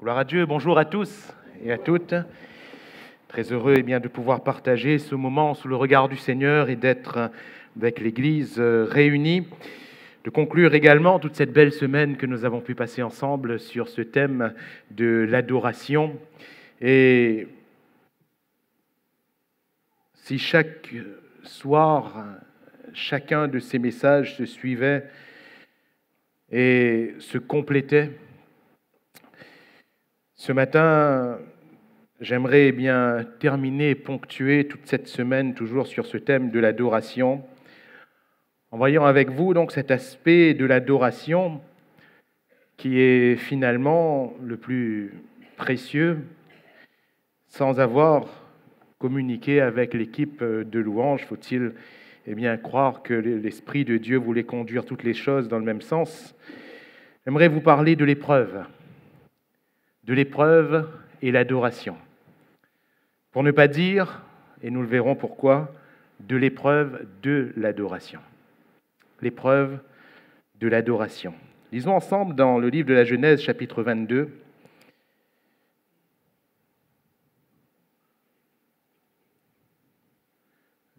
Gloire à Dieu, bonjour à tous et à toutes. Très heureux de pouvoir partager ce moment sous le regard du Seigneur et d'être avec l'Église réunie. De conclure également toute cette belle semaine que nous avons pu passer ensemble sur ce thème de l'adoration. Et si chaque soir, chacun de ces messages se suivait et se complétait, ce matin, j'aimerais terminer et ponctuer toute cette semaine toujours sur ce thème de l'adoration, en voyant avec vous donc cet aspect de l'adoration qui est finalement le plus précieux, sans avoir communiqué avec l'équipe de louanges. Faut-il croire que l'Esprit de Dieu voulait conduire toutes les choses dans le même sens? J'aimerais vous parler de l'épreuve et l'adoration. Pour ne pas dire, et nous le verrons pourquoi, de l'épreuve de l'adoration. L'épreuve de l'adoration. Lisons ensemble dans le livre de la Genèse, chapitre 22.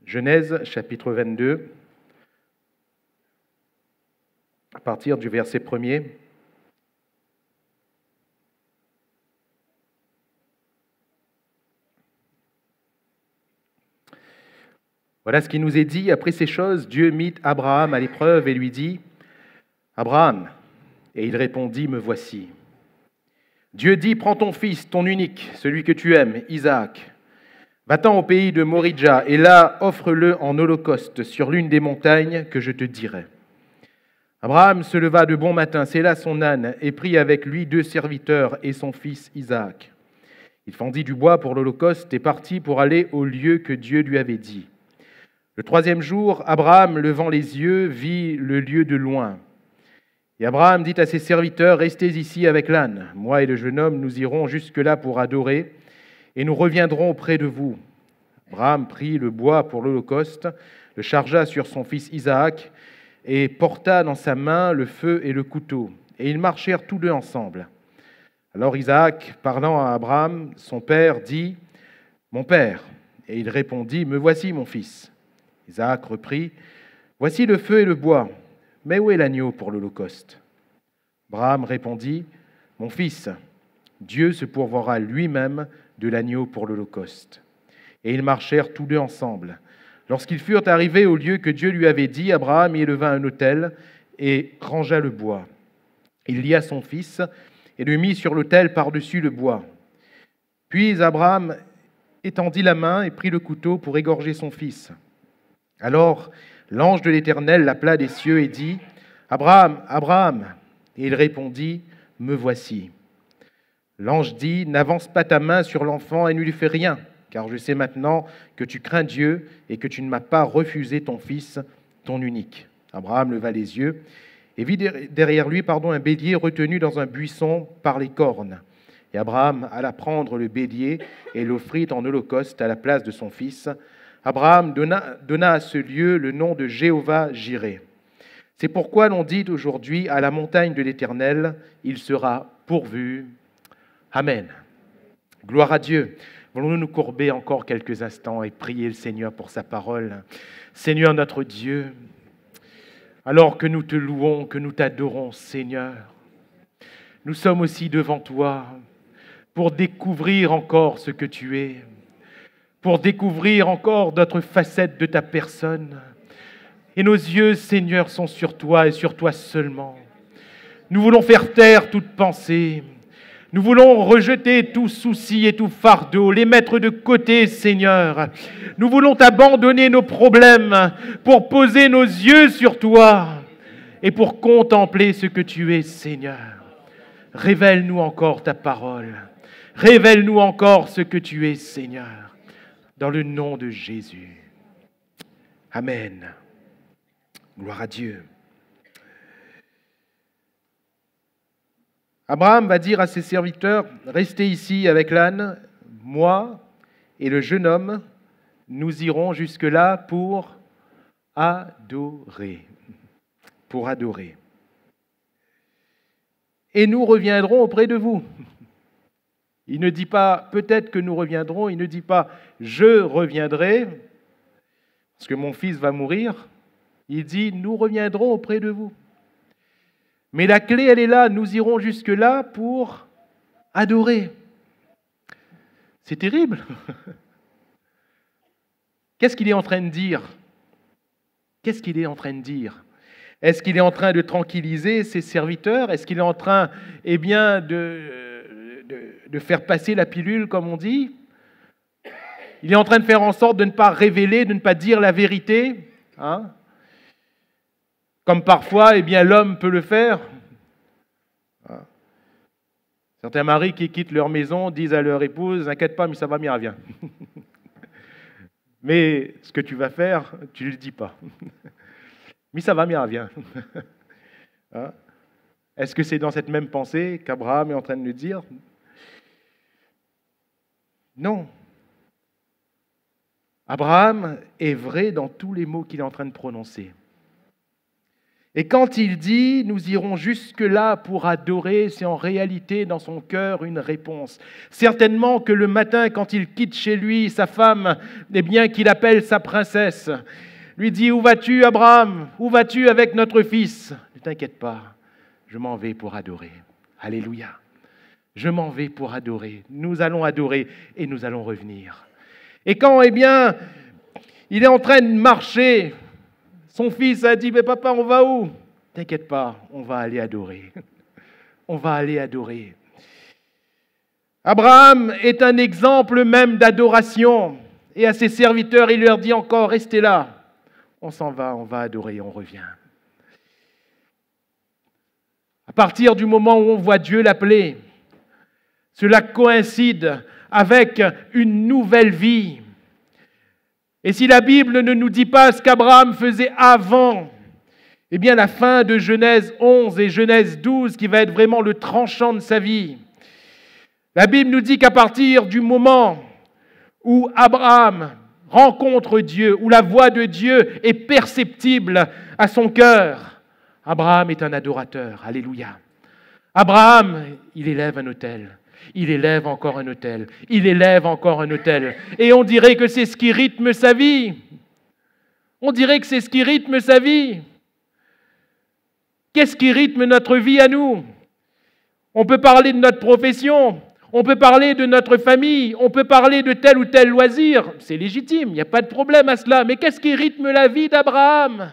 Genèse, chapitre 22, à partir du verset 1er. Voilà ce qui nous est dit. Après ces choses, Dieu mit Abraham à l'épreuve et lui dit : « Abraham !» Et il répondit : « Me voici. » Dieu dit : « Prends ton fils, ton unique, celui que tu aimes, Isaac. Va-t'en au pays de Moridja, et là, offre-le en holocauste sur l'une des montagnes que je te dirai. » Abraham se leva de bon matin, sella son âne, et prit avec lui 2 serviteurs et son fils Isaac. Il fendit du bois pour l'holocauste et partit pour aller au lieu que Dieu lui avait dit. Le 3e jour, Abraham, levant les yeux, vit le lieu de loin. Et Abraham dit à ses serviteurs : « Restez ici avec l'âne. Moi et le jeune homme, nous irons jusque-là pour adorer, et nous reviendrons auprès de vous. » Abraham prit le bois pour l'holocauste, le chargea sur son fils Isaac, et porta dans sa main le feu et le couteau. Et ils marchèrent tous deux ensemble. Alors Isaac, parlant à Abraham, son père, dit : « Mon père. » Et il répondit : « Me voici, mon fils. » Isaac reprit : « Voici le feu et le bois, mais où est l'agneau pour l'holocauste ? » Abraham répondit : « Mon fils, Dieu se pourvoira lui-même de l'agneau pour l'holocauste. » Et ils marchèrent tous deux ensemble. Lorsqu'ils furent arrivés au lieu que Dieu lui avait dit, Abraham y éleva un autel et rangea le bois. Il lia son fils et le mit sur l'autel par-dessus le bois. Puis Abraham étendit la main et prit le couteau pour égorger son fils. Alors l'ange de l'Éternel l'appela des cieux et dit : « Abraham, Abraham !» Et il répondit : « Me voici. » L'ange dit : « N'avance pas ta main sur l'enfant et ne lui fais rien, car je sais maintenant que tu crains Dieu et que tu ne m'as pas refusé ton fils, ton unique. » Abraham leva les yeux et vit derrière lui un bélier retenu dans un buisson par les cornes. Et Abraham alla prendre le bélier et l'offrit en holocauste à la place de son fils. Abraham donna à ce lieu le nom de Jéhovah-Jireh. C'est pourquoi l'on dit aujourd'hui à la montagne de l'Éternel : il sera pourvu. Amen. Gloire à Dieu. Voulons-nous nous courber encore quelques instants et prier le Seigneur pour sa parole. Seigneur notre Dieu, alors que nous te louons, que nous t'adorons, Seigneur, nous sommes aussi devant toi pour découvrir encore ce que tu es, pour découvrir encore d'autres facettes de ta personne. Et nos yeux, Seigneur, sont sur toi et sur toi seulement. Nous voulons faire taire toute pensée. Nous voulons rejeter tout souci et tout fardeau, les mettre de côté, Seigneur. Nous voulons t'abandonner nos problèmes pour poser nos yeux sur toi et pour contempler ce que tu es, Seigneur. Révèle-nous encore ta parole. Révèle-nous encore ce que tu es, Seigneur. Dans le nom de Jésus. Amen. Gloire à Dieu. Abraham va dire à ses serviteurs : « Restez ici avec l'âne, moi et le jeune homme, nous irons jusque-là pour adorer. » Pour adorer. « Et nous reviendrons auprès de vous. » Il ne dit pas « peut-être que nous reviendrons », il ne dit pas « je reviendrai », parce que mon fils va mourir. Il dit « nous reviendrons auprès de vous ». Mais la clé, elle est là, nous irons jusque-là pour adorer. C'est terrible. Qu'est-ce qu'il est en train de dire? Qu'est-ce qu'il est en train de dire? Est-ce qu'il est en train de tranquilliser ses serviteurs? Est-ce qu'il est en train, de faire passer la pilule, comme on dit? Il est en train de faire en sorte de ne pas révéler, de ne pas dire la vérité, hein? Comme parfois, l'homme peut le faire. Certains maris qui quittent leur maison disent à leur épouse « N'inquiète pas, mais ça va bien, viens. » Mais ce que tu vas faire, tu ne le dis pas. Mais ça va bien, viens. Hein? Est-ce que c'est dans cette même pensée qu'Abraham est en train de nous dire? Non. Abraham est vrai dans tous les mots qu'il est en train de prononcer. Et quand il dit « nous irons jusque-là pour adorer », c'est en réalité dans son cœur une réponse. Certainement que le matin, quand il quitte chez lui sa femme, qu'il appelle sa princesse, lui dit « Où vas-tu, Abraham? Où vas-tu avec notre fils ?» Ne t'inquiète pas, je m'en vais pour adorer. Alléluia. Je m'en vais pour adorer. Nous allons adorer et nous allons revenir. Et quand, il est en train de marcher, son fils a dit « Mais papa, on va où ?» « T'inquiète pas, on va aller adorer. On va aller adorer. » Abraham est un exemple même d'adoration. Et à ses serviteurs, il leur dit encore « Restez là. On s'en va, on va adorer, on revient. » À partir du moment où on voit Dieu l'appeler, cela coïncide avec une nouvelle vie. Et si la Bible ne nous dit pas ce qu'Abraham faisait avant, la fin de Genèse 11 et Genèse 12, qui va être vraiment le tranchant de sa vie, la Bible nous dit qu'à partir du moment où Abraham rencontre Dieu, où la voix de Dieu est perceptible à son cœur, Abraham est un adorateur. Alléluia. Abraham, il élève un autel. Il élève encore un autel. Il élève encore un autel. Et on dirait que c'est ce qui rythme sa vie. On dirait que c'est ce qui rythme sa vie. Qu'est-ce qui rythme notre vie à nous? On peut parler de notre profession, on peut parler de notre famille, on peut parler de tel ou tel loisir. C'est légitime, il n'y a pas de problème à cela. Mais qu'est-ce qui rythme la vie d'Abraham?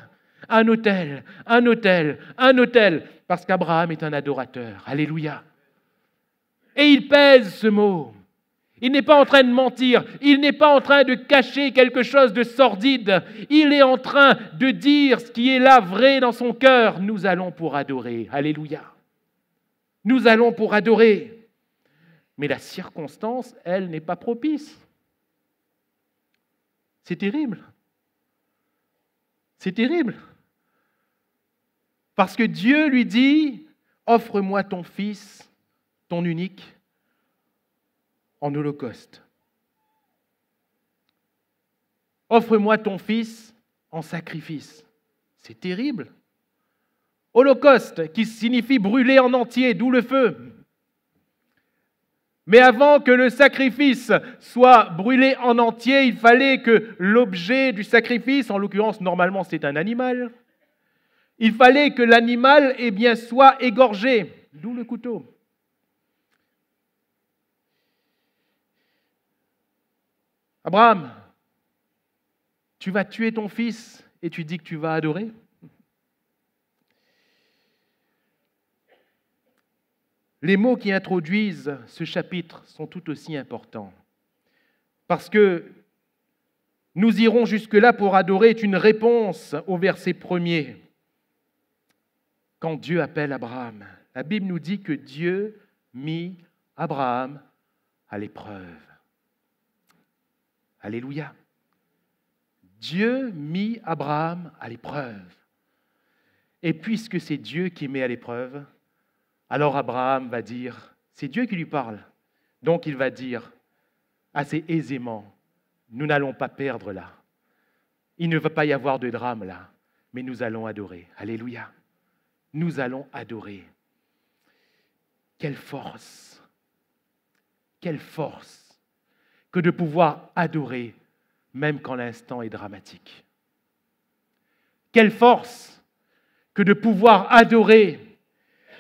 Un autel, un autel, un autel. Parce qu'Abraham est un adorateur. Alléluia. Et il pèse ce mot. Il n'est pas en train de mentir. Il n'est pas en train de cacher quelque chose de sordide. Il est en train de dire ce qui est là vrai dans son cœur. Nous allons pour adorer. Alléluia. Nous allons pour adorer. Mais la circonstance, elle, n'est pas propice. C'est terrible. C'est terrible. Parce que Dieu lui dit, offre-moi ton fils, ton unique, en holocauste. Offre-moi ton fils en sacrifice. C'est terrible. Holocauste, qui signifie brûler en entier, d'où le feu. Mais avant que le sacrifice soit brûlé en entier, il fallait que l'objet du sacrifice, en l'occurrence, normalement, c'est un animal, il fallait que l'animal, soit égorgé, d'où le couteau. Abraham, tu vas tuer ton fils et tu dis que tu vas adorer? Les mots qui introduisent ce chapitre sont tout aussi importants. Parce que nous irons jusque-là pour adorer est une réponse au verset 1er. Quand Dieu appelle Abraham, la Bible nous dit que Dieu mit Abraham à l'épreuve. Alléluia. Dieu mit Abraham à l'épreuve. Et puisque c'est Dieu qui met à l'épreuve, alors Abraham va dire, c'est Dieu qui lui parle, donc il va dire assez aisément, nous n'allons pas perdre là. Il ne va pas y avoir de drame là, mais nous allons adorer. Alléluia. Nous allons adorer. Quelle force! quelle force que de pouvoir adorer même quand l'instant est dramatique. Quelle force que de pouvoir adorer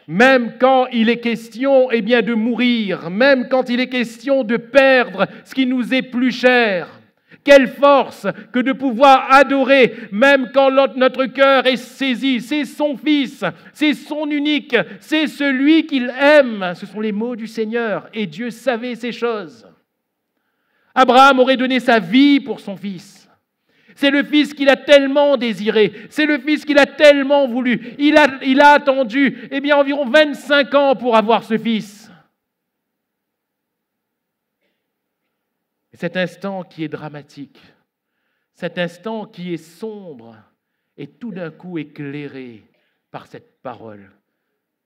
même quand il est question de mourir, même quand il est question de perdre ce qui nous est plus cher. Quelle force que de pouvoir adorer, même quand notre cœur est saisi. C'est son Fils, c'est son unique, c'est celui qu'il aime. Ce sont les mots du Seigneur, et Dieu savait ces choses. Abraham aurait donné sa vie pour son fils. C'est le fils qu'il a tellement désiré, c'est le fils qu'il a tellement voulu. Il a attendu environ 25 ans pour avoir ce fils. Et cet instant qui est dramatique, cet instant qui est sombre, est tout d'un coup éclairé par cette parole.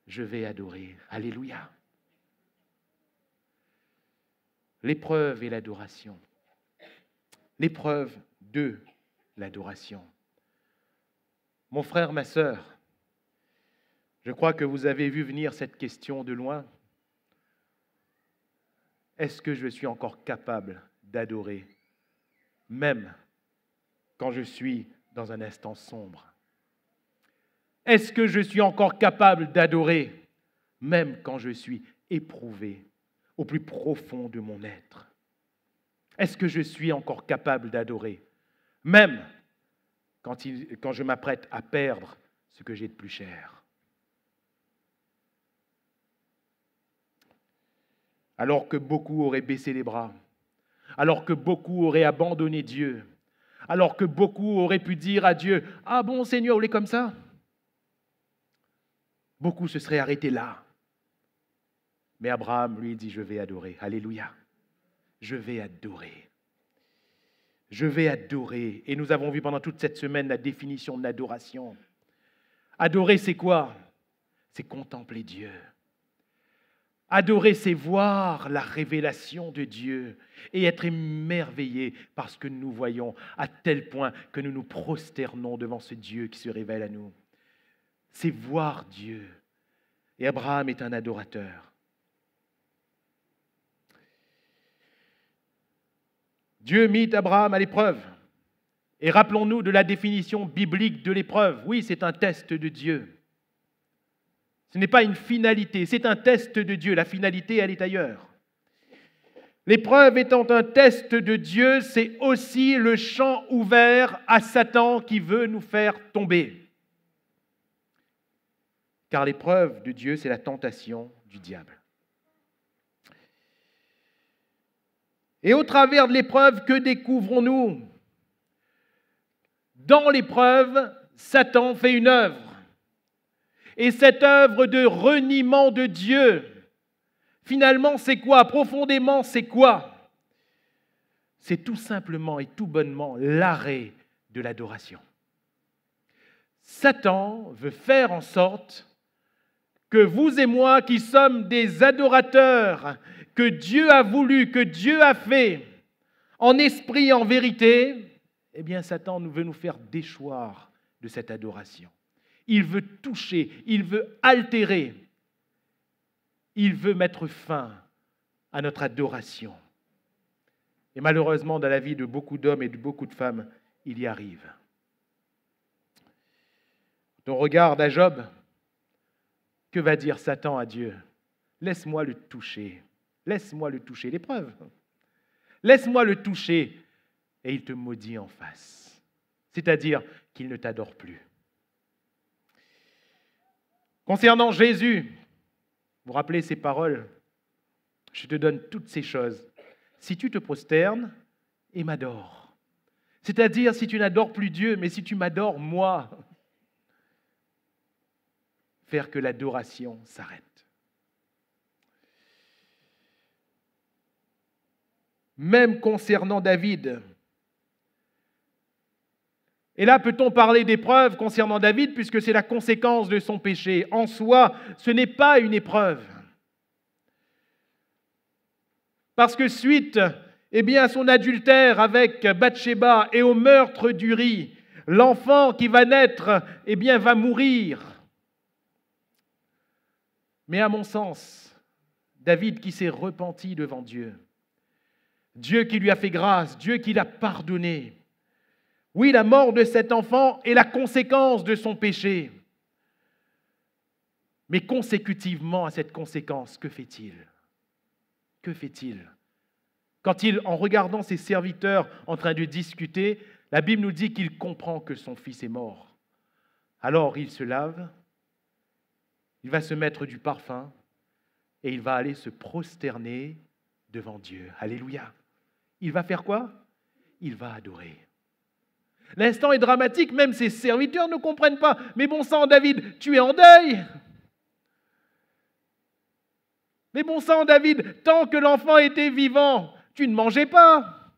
Je vais adorer. Alléluia. L'épreuve et l'adoration. L'épreuve de l'adoration. Mon frère, ma sœur, je crois que vous avez vu venir cette question de loin. Est-ce que je suis encore capable d'adorer, même quand je suis dans un instant sombre? Est-ce que je suis encore capable d'adorer, même quand je suis éprouvé au plus profond de mon être? Est-ce que je suis encore capable d'adorer, même quand je m'apprête à perdre ce que j'ai de plus cher? Alors que beaucoup auraient baissé les bras, alors que beaucoup auraient abandonné Dieu, alors que beaucoup auraient pu dire à Dieu, « Ah bon, Seigneur, vous l'êtes comme ça ?» Beaucoup se seraient arrêtés là. Mais Abraham, lui, dit, « Je vais adorer. » Alléluia. Je vais adorer. Je vais adorer. Et nous avons vu pendant toute cette semaine la définition de l'adoration. Adorer, c'est quoi? C'est contempler Dieu. Adorer, c'est voir la révélation de Dieu et être émerveillé par ce que nous voyons, à tel point que nous nous prosternons devant ce Dieu qui se révèle à nous. C'est voir Dieu. Et Abraham est un adorateur. Dieu mit Abraham à l'épreuve. Et rappelons-nous de la définition biblique de l'épreuve. Oui, c'est un test de Dieu. Ce n'est pas une finalité, c'est un test de Dieu. La finalité, elle est ailleurs. L'épreuve étant un test de Dieu, c'est aussi le champ ouvert à Satan qui veut nous faire tomber. Car l'épreuve de Dieu, c'est la tentation du diable. Et au travers de l'épreuve, que découvrons-nous? Dans l'épreuve, Satan fait une œuvre. Et cette œuvre de reniement de Dieu, finalement, c'est quoi? Profondément, c'est quoi? C'est tout simplement et tout bonnement l'arrêt de l'adoration. Satan veut faire en sorte que vous et moi, qui sommes des adorateurs, que Dieu a voulu, que Dieu a fait, en esprit, en vérité, eh bien, Satan veut nous faire déchoir de cette adoration. Il veut toucher, il veut altérer, il veut mettre fin à notre adoration. Et malheureusement, dans la vie de beaucoup d'hommes et de beaucoup de femmes, il y arrive. Quand on regarde à Job, que va dire Satan à Dieu? Laisse-moi le toucher. Laisse-moi le toucher. L'épreuve. Laisse-moi le toucher. Et il te maudit en face. C'est-à-dire qu'il ne t'adore plus. Concernant Jésus, vous vous rappelez ces paroles? Je te donne toutes ces choses si tu te prosternes et m'adores. C'est-à-dire si tu n'adores plus Dieu, mais si tu m'adores moi. Faire que l'adoration s'arrête. Même concernant David. Et là, peut-on parler d'épreuve concernant David, puisque c'est la conséquence de son péché. En soi, ce n'est pas une épreuve. Parce que suite à son adultère avec Bathsheba et au meurtre d'Uri, l'enfant qui va naître va mourir. Mais à mon sens, David qui s'est repenti devant Dieu. Dieu qui lui a fait grâce, Dieu qui l'a pardonné. Oui, la mort de cet enfant est la conséquence de son péché. Mais consécutivement à cette conséquence, que fait-il? Que fait-il? Quand en regardant ses serviteurs en train de discuter, la Bible nous dit qu'il comprend que son fils est mort. Alors il se lave, il va se mettre du parfum et il va aller se prosterner devant Dieu. Alléluia. Il va faire quoi? Il va adorer. L'instant est dramatique, même ses serviteurs ne comprennent pas. Mais bon sang, David, tu es en deuil. Mais bon sang, David, tant que l'enfant était vivant, tu ne mangeais pas.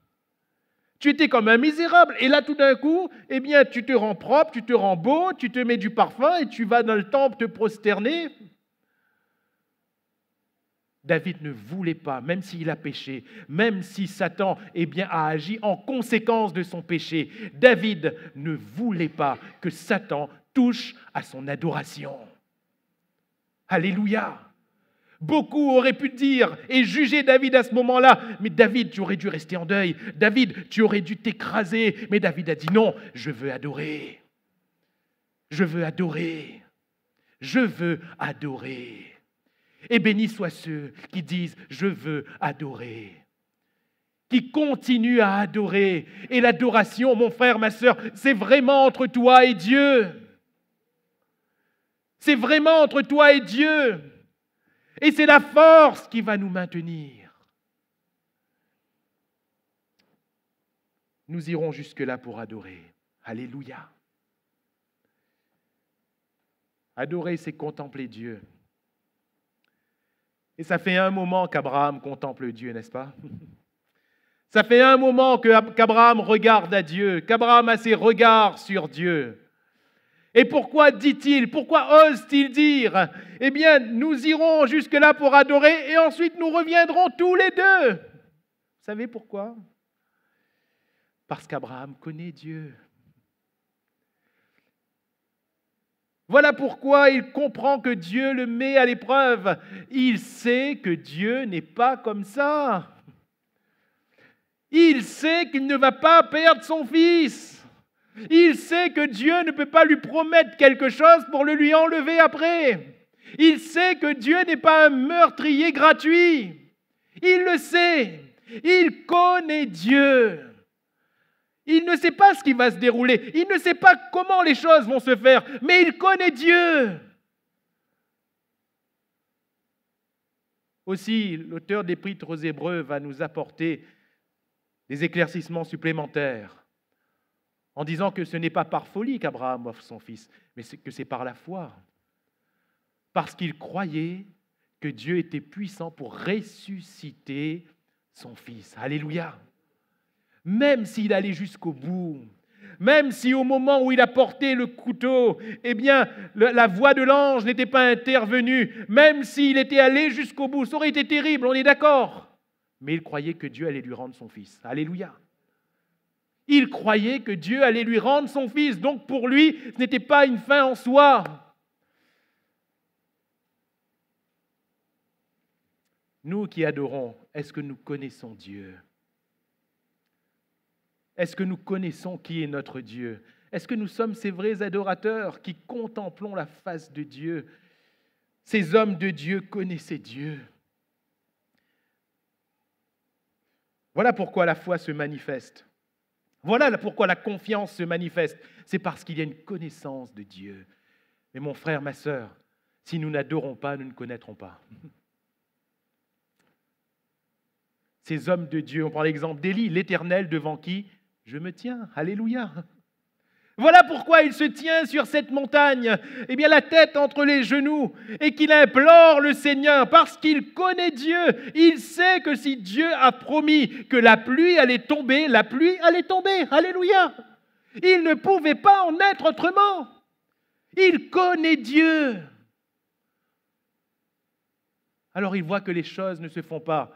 Tu étais comme un misérable. Et là, tout d'un coup, eh bien, tu te rends propre, tu te rends beau, tu te mets du parfum et tu vas dans le temple te prosterner. David ne voulait pas, même s'il a péché, même si Satan a agi en conséquence de son péché, David ne voulait pas que Satan touche à son adoration. Alléluia! Beaucoup auraient pu dire et juger David à ce moment-là, mais David, tu aurais dû rester en deuil. David, tu aurais dû t'écraser. Mais David a dit non, je veux adorer. Je veux adorer. Je veux adorer. Et bénis soient ceux qui disent « je veux adorer », qui continuent à adorer. Et l'adoration, mon frère, ma sœur, c'est vraiment entre toi et Dieu. C'est vraiment entre toi et Dieu. Et c'est la force qui va nous maintenir. Nous irons jusque-là pour adorer. Alléluia. Adorer, c'est contempler Dieu. Et ça fait un moment qu'Abraham contemple Dieu, n'est-ce pas? Ça fait un moment qu'Abraham regarde à Dieu, qu'Abraham a ses regards sur Dieu. Et pourquoi dit-il, pourquoi ose-t-il dire, eh bien, nous irons jusque-là pour adorer et ensuite nous reviendrons tous les deux. Vous savez pourquoi? Parce qu'Abraham connaît Dieu. Voilà pourquoi il comprend que Dieu le met à l'épreuve. Il sait que Dieu n'est pas comme ça. Il sait qu'il ne va pas perdre son fils. Il sait que Dieu ne peut pas lui promettre quelque chose pour le lui enlever après. Il sait que Dieu n'est pas un meurtrier gratuit. Il le sait. Il connaît Dieu. Il ne sait pas ce qui va se dérouler. Il ne sait pas comment les choses vont se faire. Mais il connaît Dieu. Aussi, l'auteur d'Épître aux Hébreux va nous apporter des éclaircissements supplémentaires en disant que ce n'est pas par folie qu'Abraham offre son fils, mais que c'est par la foi. Parce qu'il croyait que Dieu était puissant pour ressusciter son fils. Alléluia! Même s'il allait jusqu'au bout, même si au moment où il a porté le couteau, eh bien, la voix de l'ange n'était pas intervenue, même s'il était allé jusqu'au bout, ça aurait été terrible, on est d'accord. Mais il croyait que Dieu allait lui rendre son fils. Alléluia! Il croyait que Dieu allait lui rendre son fils. Donc pour lui, ce n'était pas une fin en soi. Nous qui adorons, est-ce que nous connaissons Dieu? Est-ce que nous connaissons qui est notre Dieu? Est-ce que nous sommes ces vrais adorateurs qui contemplons la face de Dieu? Ces hommes de Dieu connaissaient Dieu. Voilà pourquoi la foi se manifeste. Voilà pourquoi la confiance se manifeste. C'est parce qu'il y a une connaissance de Dieu. Mais mon frère, ma sœur, si nous n'adorons pas, nous ne connaîtrons pas. Ces hommes de Dieu, on prend l'exemple d'Élie, l'Éternel devant qui je me tiens. Alléluia. Voilà pourquoi il se tient sur cette montagne, eh bien la tête entre les genoux, et qu'il implore le Seigneur, parce qu'il connaît Dieu. Il sait que si Dieu a promis que la pluie allait tomber, la pluie allait tomber. Alléluia. Il ne pouvait pas en être autrement. Il connaît Dieu. Alors il voit que les choses ne se font pas.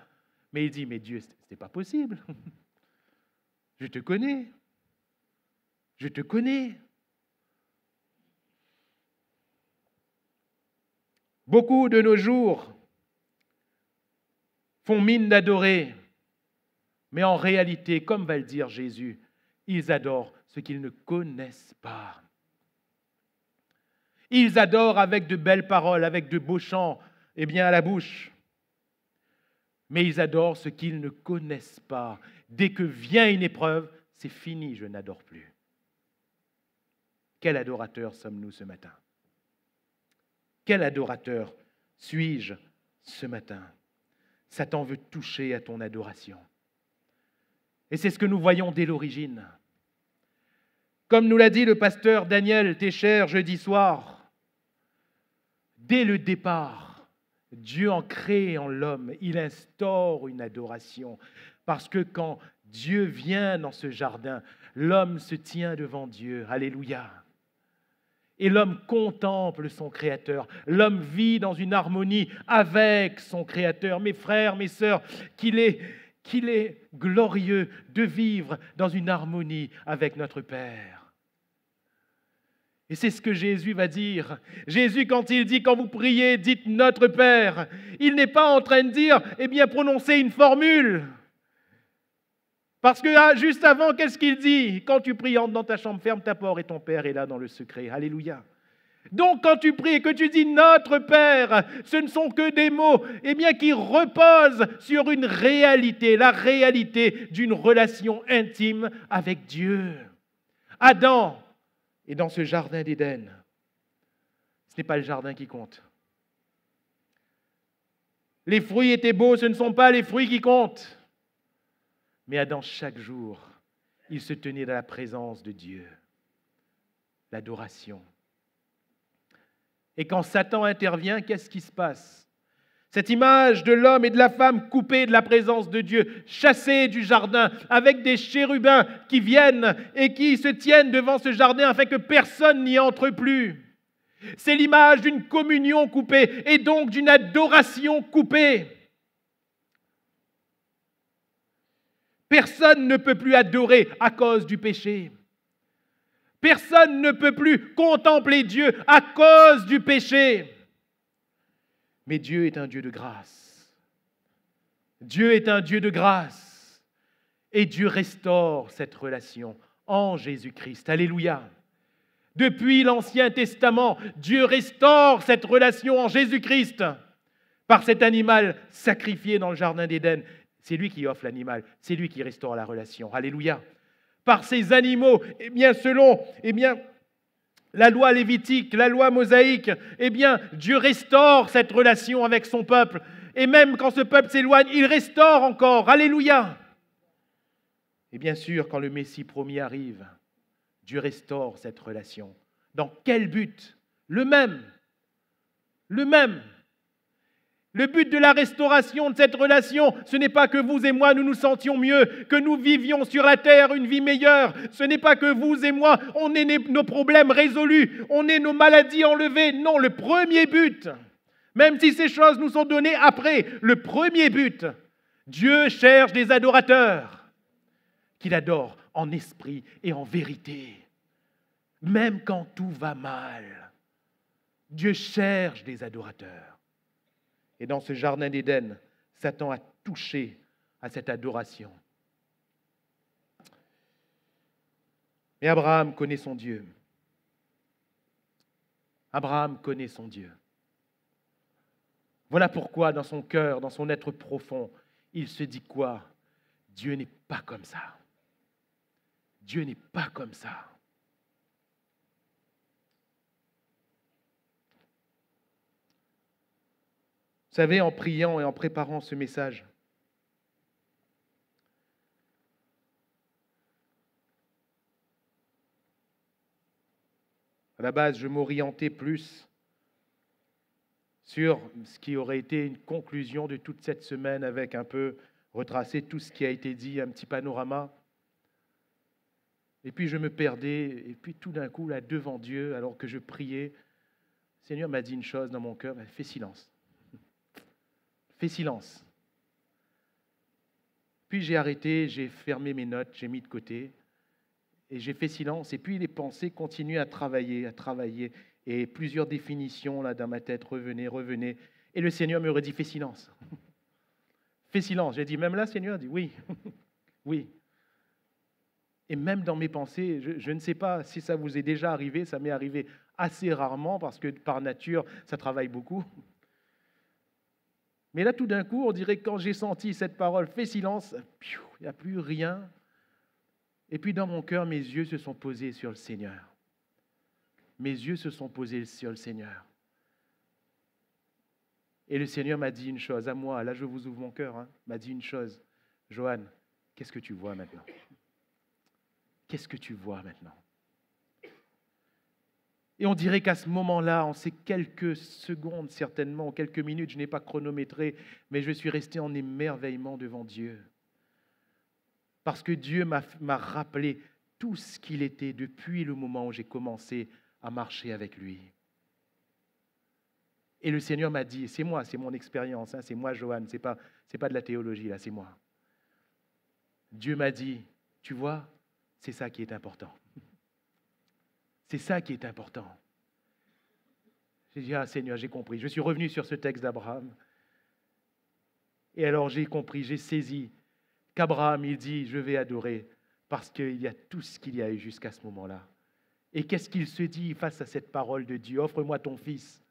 Mais il dit, mais Dieu, ce n'est pas possible. Je te connais. Je te connais. Beaucoup de nos jours font mine d'adorer, mais en réalité, comme va le dire Jésus, ils adorent ce qu'ils ne connaissent pas. Ils adorent avec de belles paroles, avec de beaux chants, à la bouche. Mais ils adorent ce qu'ils ne connaissent pas. Dès que vient une épreuve, c'est fini, je n'adore plus. Quel adorateur sommes-nous ce matin? Quel adorateur suis-je ce matin? Satan veut toucher à ton adoration. Et c'est ce que nous voyons dès l'origine. Comme nous l'a dit le pasteur Daniel Técher jeudi soir, dès le départ, Dieu en crée en l'homme, il instaure une adoration. Parce que quand Dieu vient dans ce jardin, l'homme se tient devant Dieu. Alléluia. Et l'homme contemple son Créateur. L'homme vit dans une harmonie avec son Créateur. Mes frères, mes sœurs, qu'il est glorieux de vivre dans une harmonie avec notre Père. Et c'est ce que Jésus va dire. Jésus, quand il dit, quand vous priez, dites notre Père, il n'est pas en train de dire, prononcez une formule. Parce que juste avant, qu'est-ce qu'il dit? Quand tu pries, entre dans ta chambre, ferme ta porte et ton Père est là dans le secret. Alléluia. Donc quand tu pries et que tu dis notre Père, ce ne sont que des mots qui reposent sur une réalité, la réalité d'une relation intime avec Dieu. Adam est dans ce jardin d'Éden. Ce n'est pas le jardin qui compte. Les fruits étaient beaux, ce ne sont pas les fruits qui comptent. Mais Adam, chaque jour, il se tenait dans la présence de Dieu, l'adoration. Et quand Satan intervient, qu'est-ce qui se passe? Cette image de l'homme et de la femme coupés de la présence de Dieu, chassés du jardin, avec des chérubins qui viennent et qui se tiennent devant ce jardin afin que personne n'y entre plus. C'est l'image d'une communion coupée et donc d'une adoration coupée. Personne ne peut plus adorer à cause du péché. Personne ne peut plus contempler Dieu à cause du péché. Mais Dieu est un Dieu de grâce. Dieu est un Dieu de grâce. Et Dieu restaure cette relation en Jésus-Christ. Alléluia. Depuis l'Ancien Testament, Dieu restaure cette relation en Jésus-Christ par cet animal sacrifié dans le Jardin d'Éden. C'est lui qui offre l'animal, c'est lui qui restaure la relation. Alléluia. Par ces animaux, selon la loi lévitique, la loi mosaïque, Dieu restaure cette relation avec son peuple. Et même quand ce peuple s'éloigne, il restaure encore. Alléluia. Et bien sûr, quand le Messie promis arrive, Dieu restaure cette relation. Dans quel but? Le même. Le but de la restauration de cette relation, ce n'est pas que vous et moi, nous nous sentions mieux, que nous vivions sur la terre une vie meilleure. Ce n'est pas que vous et moi, on ait nos problèmes résolus, on ait nos maladies enlevées. Non, le premier but, même si ces choses nous sont données après, le premier but, Dieu cherche des adorateurs qu'il adore en esprit et en vérité. Même quand tout va mal, Dieu cherche des adorateurs. Et dans ce jardin d'Éden, Satan a touché à cette adoration. Mais Abraham connaît son Dieu. Abraham connaît son Dieu. Voilà pourquoi dans son cœur, dans son être profond, il se dit quoi? Dieu n'est pas comme ça. Dieu n'est pas comme ça. Vous savez, en priant et en préparant ce message, à la base, je m'orientais plus sur ce qui aurait été une conclusion de toute cette semaine avec un peu retracer tout ce qui a été dit, un petit panorama. Et puis je me perdais, et puis tout d'un coup, là, devant Dieu, alors que je priais, le Seigneur m'a dit une chose dans mon cœur, fais silence. Fais silence. Puis j'ai arrêté, j'ai fermé mes notes, j'ai mis de côté, et j'ai fait silence. Et puis les pensées continuent à travailler, et plusieurs définitions là dans ma tête revenaient. Et le Seigneur me redit, fais silence. Fais silence. J'ai dit, même là, Seigneur, dit oui, oui. Et même dans mes pensées, je ne sais pas si ça vous est déjà arrivé, ça m'est arrivé assez rarement parce que par nature, ça travaille beaucoup. Mais là, tout d'un coup, on dirait que quand j'ai senti cette parole, fais silence, il n'y a plus rien. Et puis dans mon cœur, mes yeux se sont posés sur le Seigneur. Mes yeux se sont posés sur le Seigneur. Et le Seigneur m'a dit une chose à moi, là je vous ouvre mon cœur, m'a dit une chose. Johan, qu'est-ce que tu vois maintenant? Qu'est-ce que tu vois maintenant? Et on dirait qu'à ce moment-là, en ces quelques secondes certainement, quelques minutes, je n'ai pas chronométré, mais je suis resté en émerveillement devant Dieu. Parce que Dieu m'a rappelé tout ce qu'il était depuis le moment où j'ai commencé à marcher avec lui. Et le Seigneur m'a dit, c'est moi, c'est mon expérience, c'est moi Johan, c'est pas de la théologie là, c'est moi. Dieu m'a dit, tu vois, c'est ça qui est important. C'est ça qui est important. J'ai dit, ah Seigneur, j'ai compris. Je suis revenu sur ce texte d'Abraham. Et alors j'ai compris, j'ai saisi qu'Abraham, il dit, je vais adorer parce qu'il y a tout ce qu'il y a eu jusqu'à ce moment-là. Et qu'est-ce qu'il se dit face à cette parole de Dieu? Offre-moi ton fils.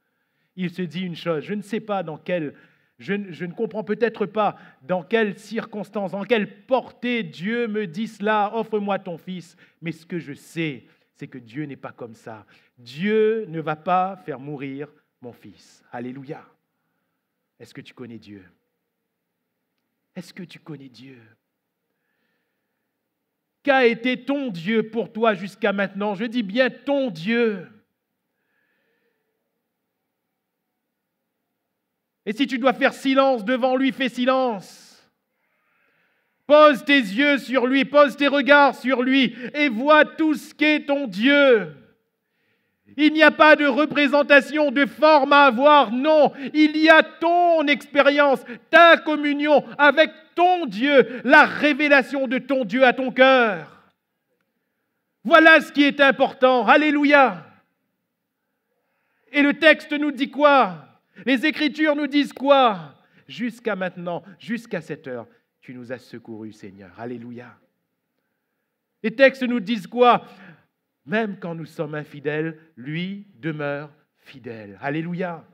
Il se dit une chose, je ne sais pas dans quelle, je ne comprends peut-être pas dans quelles circonstances, dans quelle portée Dieu me dit cela, offre-moi ton fils. Mais ce que je sais, c'est que Dieu n'est pas comme ça. Dieu ne va pas faire mourir mon fils. Alléluia. Est-ce que tu connais Dieu? Est-ce que tu connais Dieu? Qu'a été ton Dieu pour toi jusqu'à maintenant? Je dis bien ton Dieu. Et si tu dois faire silence devant lui, fais silence. Pose tes yeux sur lui, pose tes regards sur lui et vois tout ce qu'est ton Dieu. Il n'y a pas de représentation, de forme à avoir, non. Il y a ton expérience, ta communion avec ton Dieu, la révélation de ton Dieu à ton cœur. Voilà ce qui est important. Alléluia. Et le texte nous dit quoi? Les Écritures nous disent quoi? Jusqu'à maintenant, jusqu'à cette heure, tu nous as secourus, Seigneur. Alléluia. Les textes nous disent quoi? Même quand nous sommes infidèles, lui demeure fidèle. Alléluia.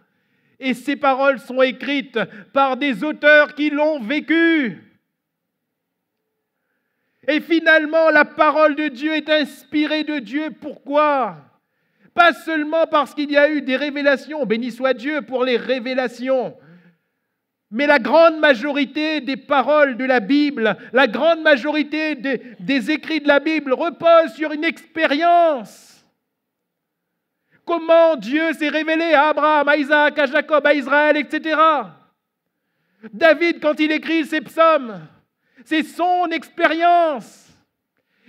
Et ces paroles sont écrites par des auteurs qui l'ont vécu. Et finalement, la parole de Dieu est inspirée de Dieu. Pourquoi? Pas seulement parce qu'il y a eu des révélations, béni soit Dieu pour les révélations, mais la grande majorité des paroles de la Bible, la grande majorité des écrits de la Bible reposent sur une expérience. Comment Dieu s'est révélé à Abraham, à Isaac, à Jacob, à Israël, etc. David, quand il écrit ses psaumes, c'est son expérience.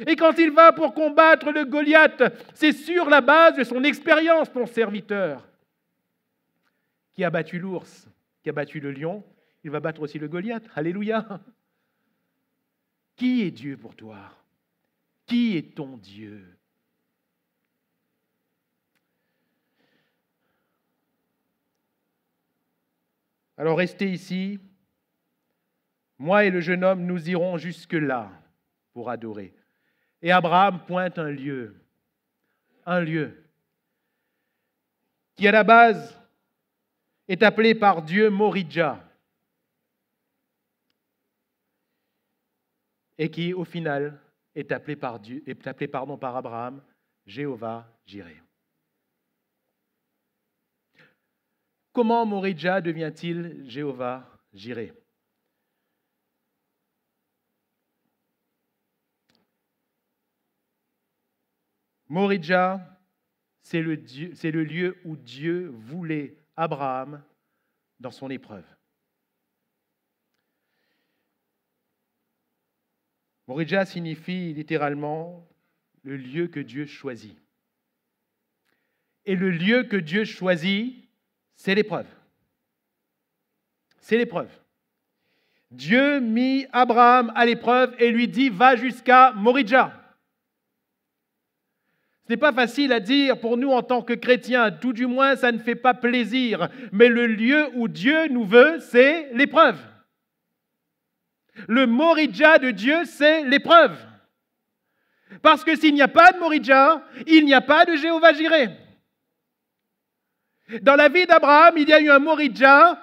Et quand il va pour combattre le Goliath, c'est sur la base de son expérience, mon serviteur, qui a battu l'ours, qui a battu le lion, il va battre aussi le Goliath. Alléluia. Qui est Dieu pour toi? Qui est ton Dieu? Alors restez ici. Moi et le jeune homme, nous irons jusque-là pour adorer. Et Abraham pointe un lieu qui à la base est appelé par Dieu Moridja et qui au final est appelé par Abraham Jéhovah Jireh. Comment Moridja devient-il Jéhovah Jireh? Moridja, c'est le lieu où Dieu voulait Abraham dans son épreuve. Moridja signifie littéralement le lieu que Dieu choisit. Et le lieu que Dieu choisit, c'est l'épreuve. C'est l'épreuve. Dieu mit Abraham à l'épreuve et lui dit, va jusqu'à Moridja. Ce n'est pas facile à dire pour nous en tant que chrétiens, tout du moins ça ne fait pas plaisir, mais le lieu où Dieu nous veut, c'est l'épreuve. Le Moridja de Dieu, c'est l'épreuve. Parce que s'il n'y a pas de Moridja, il n'y a pas de Jéhovah-Jireh. Dans la vie d'Abraham, il y a eu un Moridja,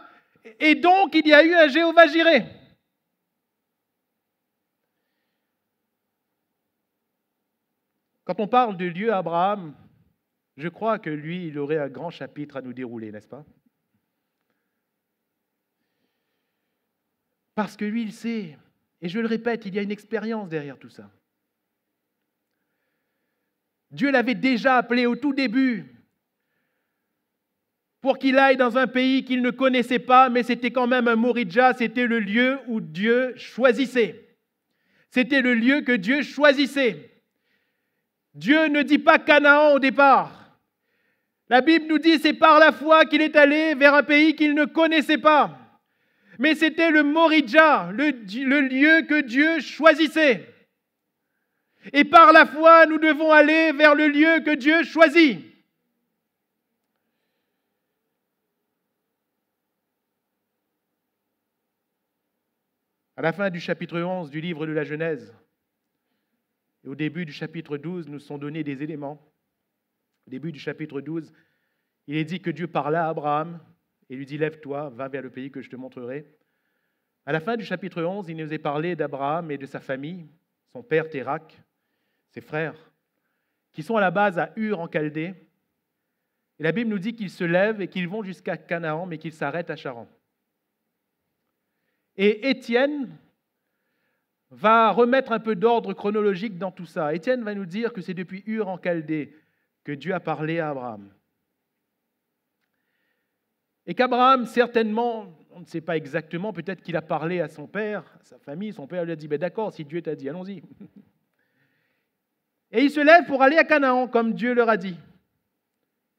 et donc il y a eu un Jéhovah-Jireh. Quand on parle de Dieu à Abraham, je crois que lui, il aurait un grand chapitre à nous dérouler, n'est-ce pas? Parce que lui, il sait, et je le répète, il y a une expérience derrière tout ça. Dieu l'avait déjà appelé au tout début pour qu'il aille dans un pays qu'il ne connaissait pas, mais c'était quand même un Moridja, c'était le lieu où Dieu choisissait. C'était le lieu que Dieu choisissait. Dieu ne dit pas Canaan au départ. La Bible nous dit c'est par la foi qu'il est allé vers un pays qu'il ne connaissait pas. Mais c'était le Moridja, le lieu que Dieu choisissait. Et par la foi, nous devons aller vers le lieu que Dieu choisit. À la fin du chapitre 11 du livre de la Genèse, et au début du chapitre 12, nous sont donnés des éléments. Au début du chapitre 12, il est dit que Dieu parla à Abraham et lui dit « Lève-toi, va vers le pays que je te montrerai ». À la fin du chapitre 11, il nous est parlé d'Abraham et de sa famille, son père Térak, ses frères, qui sont à la base à Ur en Chaldée. Et la Bible nous dit qu'ils se lèvent et qu'ils vont jusqu'à Canaan, mais qu'ils s'arrêtent à Charan. Et Étienne va remettre un peu d'ordre chronologique dans tout ça. Étienne va nous dire que c'est depuis Ur en Chaldée que Dieu a parlé à Abraham. Et qu'Abraham, certainement, on ne sait pas exactement, peut-être qu'il a parlé à son père, à sa famille, son père lui a dit, d'accord, si Dieu t'a dit, allons-y. Et il se lève pour aller à Canaan, comme Dieu leur a dit.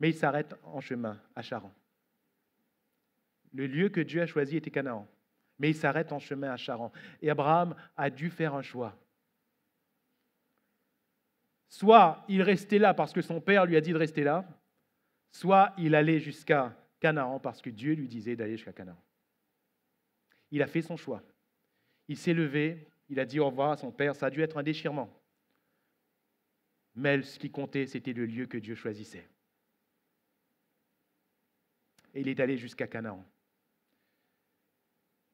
Mais il s'arrête en chemin, à Charan. Le lieu que Dieu a choisi était Canaan. Mais il s'arrête en chemin à Charan. Et Abraham a dû faire un choix. Soit il restait là parce que son père lui a dit de rester là, soit il allait jusqu'à Canaan parce que Dieu lui disait d'aller jusqu'à Canaan. Il a fait son choix. Il s'est levé, il a dit au revoir à son père, ça a dû être un déchirement. Mais ce qui comptait, c'était le lieu que Dieu choisissait. Et il est allé jusqu'à Canaan.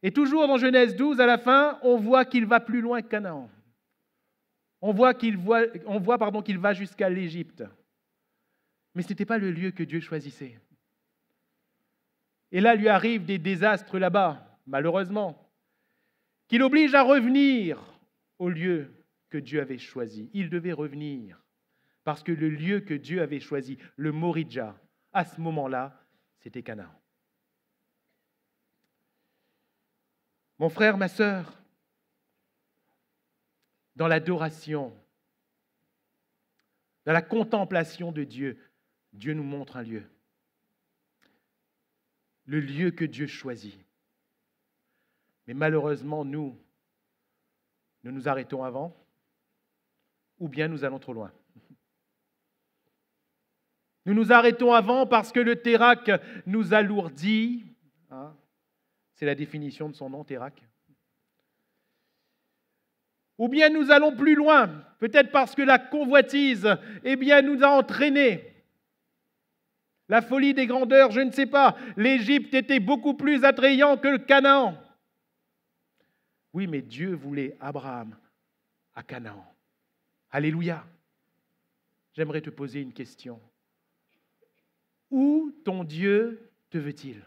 Et toujours dans Genèse 12, à la fin, on voit qu'il va plus loin que Canaan. On voit qu'il va jusqu'à l'Égypte. Mais ce n'était pas le lieu que Dieu choisissait. Et là, lui arrivent des désastres là-bas, malheureusement, qui l'obligent à revenir au lieu que Dieu avait choisi. Il devait revenir, parce que le lieu que Dieu avait choisi, le Moridja, à ce moment-là, c'était Canaan. Mon frère, ma sœur, dans l'adoration, dans la contemplation de Dieu, Dieu nous montre un lieu. Le lieu que Dieu choisit. Mais malheureusement, nous nous arrêtons avant, ou bien nous allons trop loin. Nous nous arrêtons avant parce que le Térak nous alourdit. C'est la définition de son nom, Térak. Ou bien nous allons plus loin, peut-être parce que la convoitise nous a entraînés. La folie des grandeurs, je ne sais pas. L'Égypte était beaucoup plus attrayant que le Canaan. Oui, mais Dieu voulait Abraham à Canaan. Alléluia. J'aimerais te poser une question. Où ton Dieu te veut-il?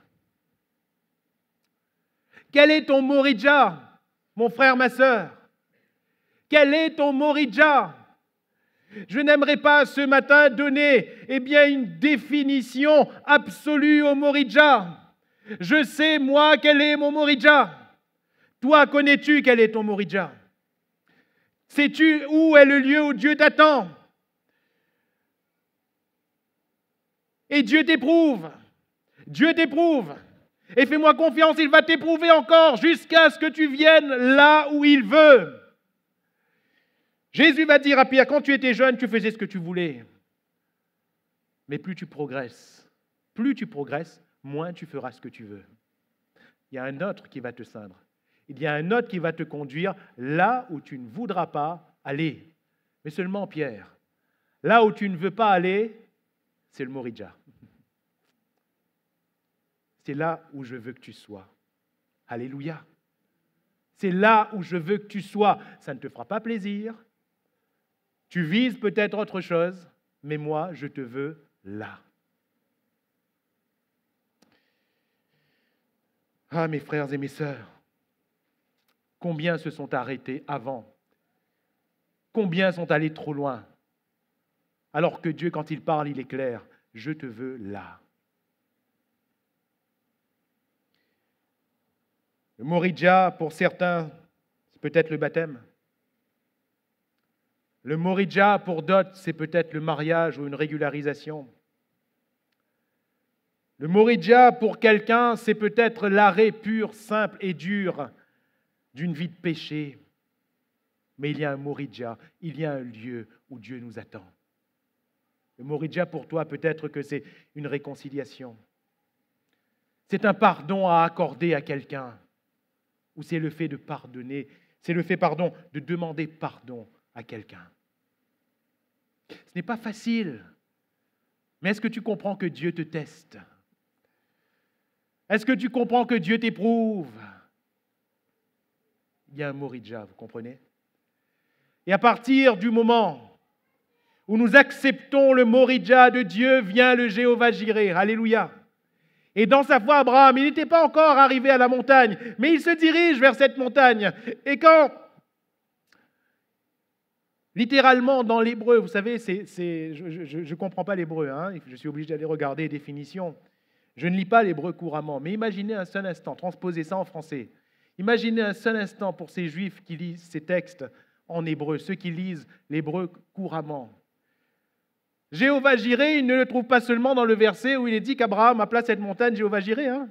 Quel est ton Moridja, mon frère, ma sœur? Quel est ton Moridja? Je n'aimerais pas ce matin donner une définition absolue au Moridja. Je sais, moi, quel est mon Moridja. Toi, connais-tu quel est ton Moridja? Sais-tu où est le lieu où Dieu t'attend? Et Dieu t'éprouve. Dieu t'éprouve. Et fais-moi confiance, il va t'éprouver encore jusqu'à ce que tu viennes là où il veut. Jésus va dire à Pierre, quand tu étais jeune, tu faisais ce que tu voulais. Mais plus tu progresses, moins tu feras ce que tu veux. Il y a un autre qui va te ceindre. il y a un autre qui va te conduire là où tu ne voudras pas aller. Mais seulement Pierre, là où tu ne veux pas aller, c'est le Moridja. C'est là où je veux que tu sois. Alléluia. C'est là où je veux que tu sois. Ça ne te fera pas plaisir. Tu vises peut-être autre chose, mais moi, je te veux là. Ah, mes frères et mes sœurs, combien se sont arrêtés avant? Combien sont allés trop loin? Alors que Dieu, quand il parle, il est clair. Je te veux là. Le Moridja, pour certains, c'est peut-être le baptême. Le Moridja, pour d'autres, c'est peut-être le mariage ou une régularisation. Le Moridja, pour quelqu'un, c'est peut-être l'arrêt pur, simple et dur d'une vie de péché. Mais il y a un Moridja, il y a un lieu où Dieu nous attend. Le Moridja, pour toi, peut-être que c'est une réconciliation. C'est un pardon à accorder à quelqu'un. Ou c'est le fait de pardonner, c'est le fait, de demander pardon à quelqu'un. Ce n'est pas facile. Mais est-ce que tu comprends que Dieu te teste? Est-ce que tu comprends que Dieu t'éprouve? Il y a un Moridja, vous comprenez? Et à partir du moment où nous acceptons le Moridja de Dieu, vient le Jéhovah Jireh. Alléluia. Et dans sa foi, Abraham, il n'était pas encore arrivé à la montagne, mais il se dirige vers cette montagne. Et quand, littéralement dans l'hébreu, vous savez, je ne comprends pas l'hébreu, hein, je suis obligé d'aller regarder les définitions. Je ne lis pas l'hébreu couramment, mais imaginez un seul instant, transposez ça en français. Imaginez un seul instant pour ces juifs qui lisent ces textes en hébreu, ceux qui lisent l'hébreu couramment. Jéhovah Jireh, il ne le trouve pas seulement dans le verset où il est dit qu'Abraham appela cette montagne Jéhovah Jireh. Hein.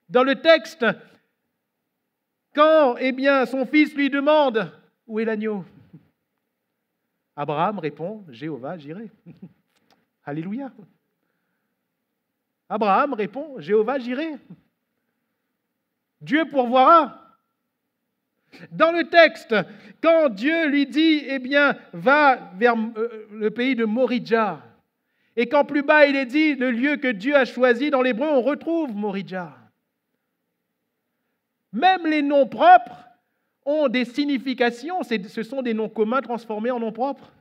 Dans le texte, quand son fils lui demande « Où est l'agneau ?» Abraham répond « Jéhovah Jireh. » Alléluia. Abraham répond « Jéhovah Jireh. » Dieu pourvoira. Dans le texte, quand Dieu lui dit, va vers le pays de Moridja, et quand plus bas il est dit, le lieu que Dieu a choisi, dans l'hébreu, on retrouve Moridja. Même les noms propres ont des significations, ce sont des noms communs transformés en noms propres.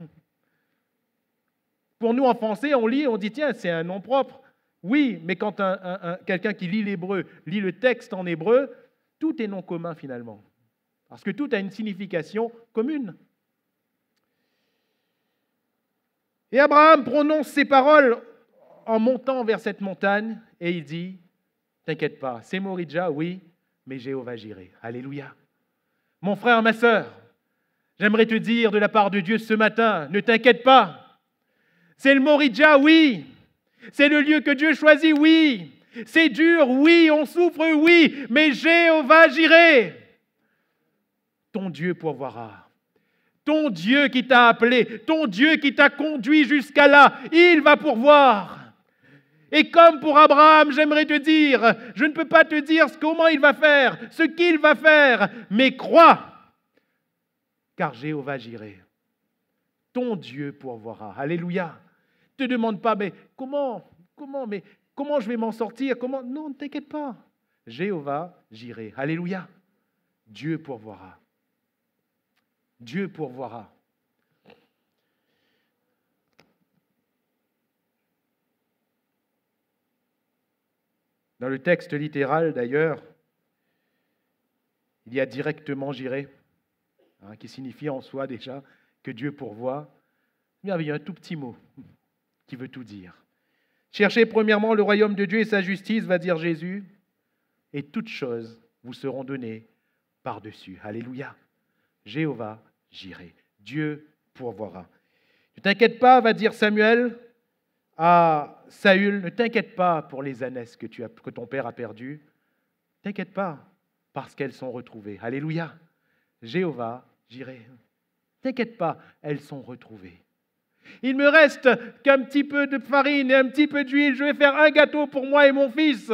Pour nous, en français, on lit, on dit, tiens, c'est un nom propre. Oui, mais quand quelqu'un qui lit l'hébreu lit le texte en hébreu, tout est nom commun finalement. Parce que tout a une signification commune. Et Abraham prononce ces paroles en montant vers cette montagne et il dit, t'inquiète pas, c'est Moridja, oui, mais Jéhovah Jireh. Alléluia. Mon frère, ma sœur, j'aimerais te dire de la part de Dieu ce matin, ne t'inquiète pas. C'est le Moridja, oui. C'est le lieu que Dieu choisit, oui. C'est dur, oui, on souffre, oui, mais Jéhovah Jireh. Ton Dieu pourvoira. Ton Dieu qui t'a appelé, ton Dieu qui t'a conduit jusqu'à là, il va pourvoir. Et comme pour Abraham, j'aimerais te dire, je ne peux pas te dire comment il va faire, ce qu'il va faire, mais crois, car Jéhovah Jireh, ton Dieu pourvoira. Alléluia. Ne te demande pas, mais comment je vais m'en sortir? Non, ne t'inquiète pas. Jéhovah Jireh. Alléluia. Dieu pourvoira. Dieu pourvoira. Dans le texte littéral, d'ailleurs, il y a directement Jireh, qui signifie en soi déjà que Dieu pourvoit. Mais il y a un tout petit mot qui veut tout dire. Cherchez premièrement le royaume de Dieu et sa justice, va dire Jésus, et toutes choses vous seront données par-dessus. Alléluia. Jéhovah Jireh. Dieu pourvoira. Ne t'inquiète pas, va dire Samuel à Saül, ne t'inquiète pas pour les ânesses que ton père a perdues. Ne t'inquiète pas, parce qu'elles sont retrouvées. Alléluia. Jéhovah Jireh. Ne t'inquiète pas, elles sont retrouvées. Il me reste qu'un petit peu de farine et un petit peu d'huile. Je vais faire un gâteau pour moi et mon fils.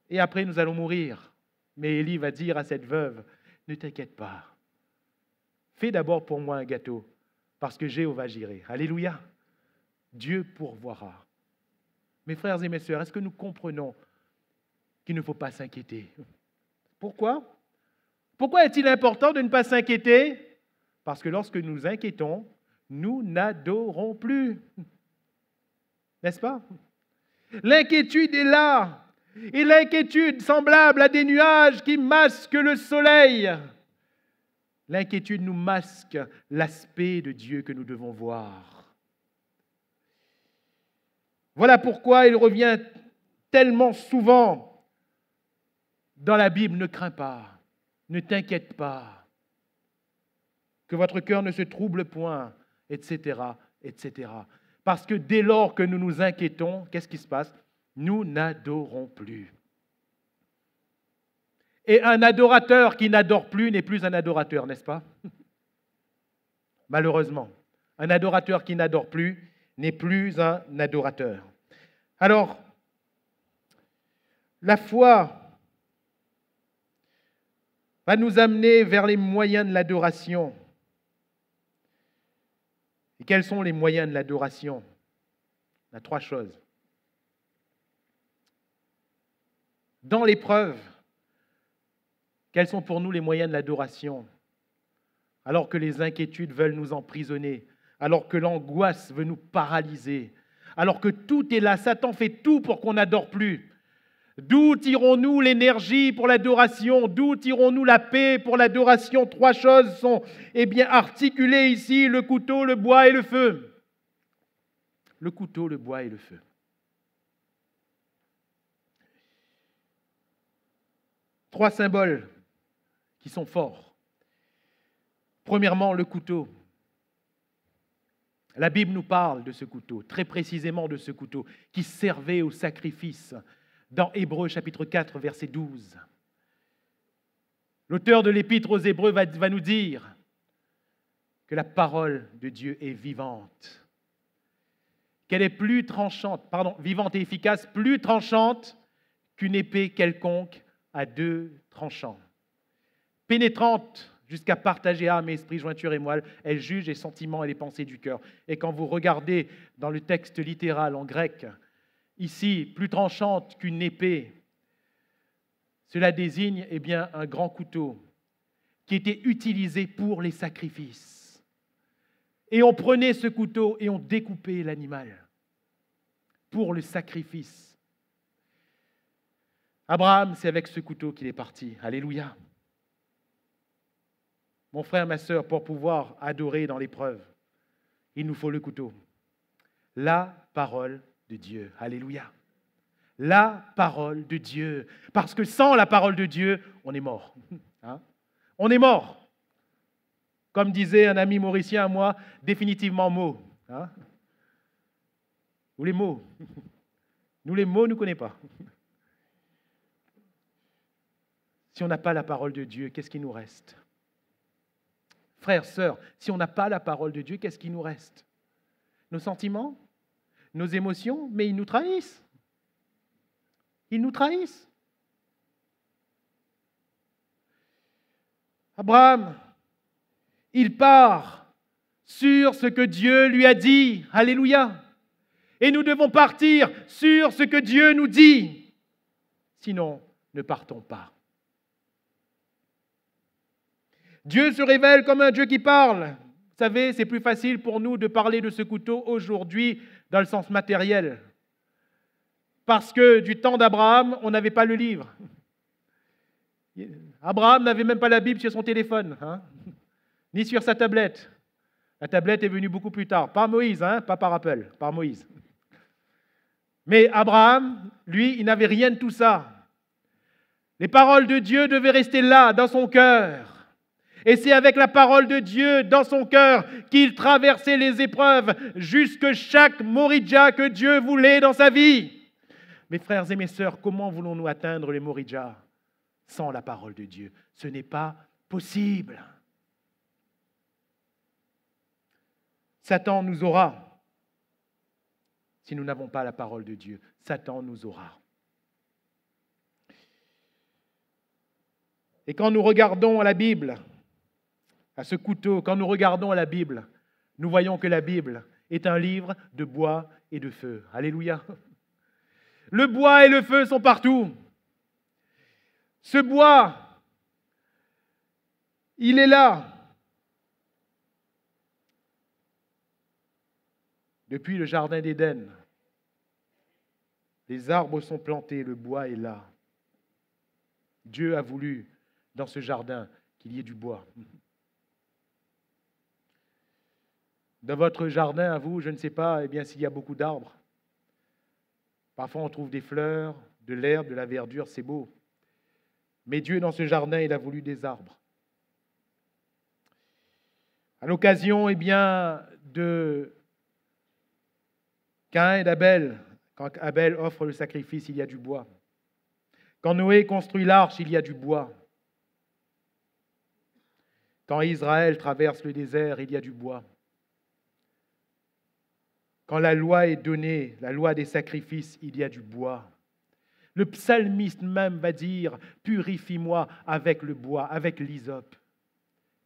Et après, nous allons mourir. Mais Élie va dire à cette veuve, ne t'inquiète pas, fais d'abord pour moi un gâteau, parce que Jéhovah j'irai. Alléluia. Dieu pourvoira. Mes frères et mes sœurs, est-ce que nous comprenons qu'il ne faut pas s'inquiéter? Pourquoi? Pourquoi est-il important de ne pas s'inquiéter? Parce que lorsque nous nous inquiétons, nous n'adorons plus. N'est-ce pas? L'inquiétude est là. Et l'inquiétude semblable à des nuages qui masquent le soleil. L'inquiétude nous masque l'aspect de Dieu que nous devons voir. Voilà pourquoi il revient tellement souvent dans la Bible, ne crains pas, ne t'inquiète pas, que votre cœur ne se trouble point, etc., etc. Parce que dès lors que nous nous inquiétons, qu'est-ce qui se passe? Nous n'adorons plus. Et un adorateur qui n'adore plus n'est plus un adorateur, n'est-ce pas? Malheureusement, un adorateur qui n'adore plus n'est plus un adorateur. Alors, la foi va nous amener vers les moyens de l'adoration. Et quels sont les moyens de l'adoration? Il y a 3 choses. Dans l'épreuve, quels sont pour nous les moyens de l'adoration? Alors que les inquiétudes veulent nous emprisonner, alors que l'angoisse veut nous paralyser, alors que tout est là, Satan fait tout pour qu'on n'adore plus. D'où tirons-nous l'énergie pour l'adoration? D'où tirons-nous la paix pour l'adoration? 3 choses sont articulées ici, le couteau, le bois et le feu. Le couteau, le bois et le feu. Trois symboles qui sont forts. Premièrement, le couteau. La Bible nous parle de ce couteau, très précisément de ce couteau, qui servait au sacrifice dans Hébreux chapitre 4, verset 12. L'auteur de l'Épître aux Hébreux va nous dire que la parole de Dieu est vivante, qu'elle est plus tranchante, vivante et efficace, plus tranchante qu'une épée quelconque à 2 tranchants. Pénétrante jusqu'à partager âme et esprit, jointure et moelle, elle juge les sentiments et les pensées du cœur. Et quand vous regardez dans le texte littéral en grec, ici, plus tranchante qu'une épée, cela désigne un grand couteau qui était utilisé pour les sacrifices. Et on prenait ce couteau et on découpait l'animal pour le sacrifice. Abraham, c'est avec ce couteau qu'il est parti. Alléluia. Mon frère, ma sœur, pour pouvoir adorer dans l'épreuve, il nous faut le couteau. La parole de Dieu. Alléluia. La parole de Dieu. Parce que sans la parole de Dieu, on est mort. Hein? On est mort. Comme disait un ami mauricien à moi, définitivement mot. Hein? Ou les mots. Nous, les mots, nous ne connaissons pas. Si on n'a pas la parole de Dieu, qu'est-ce qui nous reste? Frères, sœurs, si on n'a pas la parole de Dieu, qu'est-ce qui nous reste? Nos sentiments? Nos émotions? Mais ils nous trahissent. Ils nous trahissent. Abraham, il part sur ce que Dieu lui a dit. Alléluia. Et nous devons partir sur ce que Dieu nous dit. Sinon, ne partons pas. Dieu se révèle comme un Dieu qui parle. Vous savez, c'est plus facile pour nous de parler de ce couteau aujourd'hui dans le sens matériel. Parce que du temps d'Abraham, on n'avait pas le livre. Abraham n'avait même pas la Bible sur son téléphone, ni sur sa tablette. La tablette est venue beaucoup plus tard, par Moïse, pas par Apple, par Moïse. Mais Abraham, lui, il n'avait rien de tout ça. Les paroles de Dieu devaient rester là, dans son cœur. Et c'est avec la parole de Dieu dans son cœur qu'il traversait les épreuves jusque chaque moridja que Dieu voulait dans sa vie. Mes frères et mes sœurs, comment voulons-nous atteindre les moridjas sans la parole de Dieu? Ce n'est pas possible. Satan nous aura si nous n'avons pas la parole de Dieu. Satan nous aura. Et quand nous regardons à la Bible, à ce couteau, quand nous regardons à la Bible, nous voyons que la Bible est un livre de bois et de feu. Alléluia. Le bois et le feu sont partout. Ce bois, il est là. Depuis le jardin d'Éden, les arbres sont plantés, le bois est là. Dieu a voulu, dans ce jardin, qu'il y ait du bois. Dans votre jardin, à vous, je ne sais pas s'il y a beaucoup d'arbres. Parfois, on trouve des fleurs, de l'herbe, de la verdure, c'est beau. Mais Dieu, dans ce jardin, il a voulu des arbres. À l'occasion, de Caïn et d'Abel, quand Abel offre le sacrifice, il y a du bois. Quand Noé construit l'arche, il y a du bois. Quand Israël traverse le désert, il y a du bois. Quand la loi est donnée, la loi des sacrifices, il y a du bois. Le psalmiste même va dire « Purifie-moi avec le bois, avec l'hysope.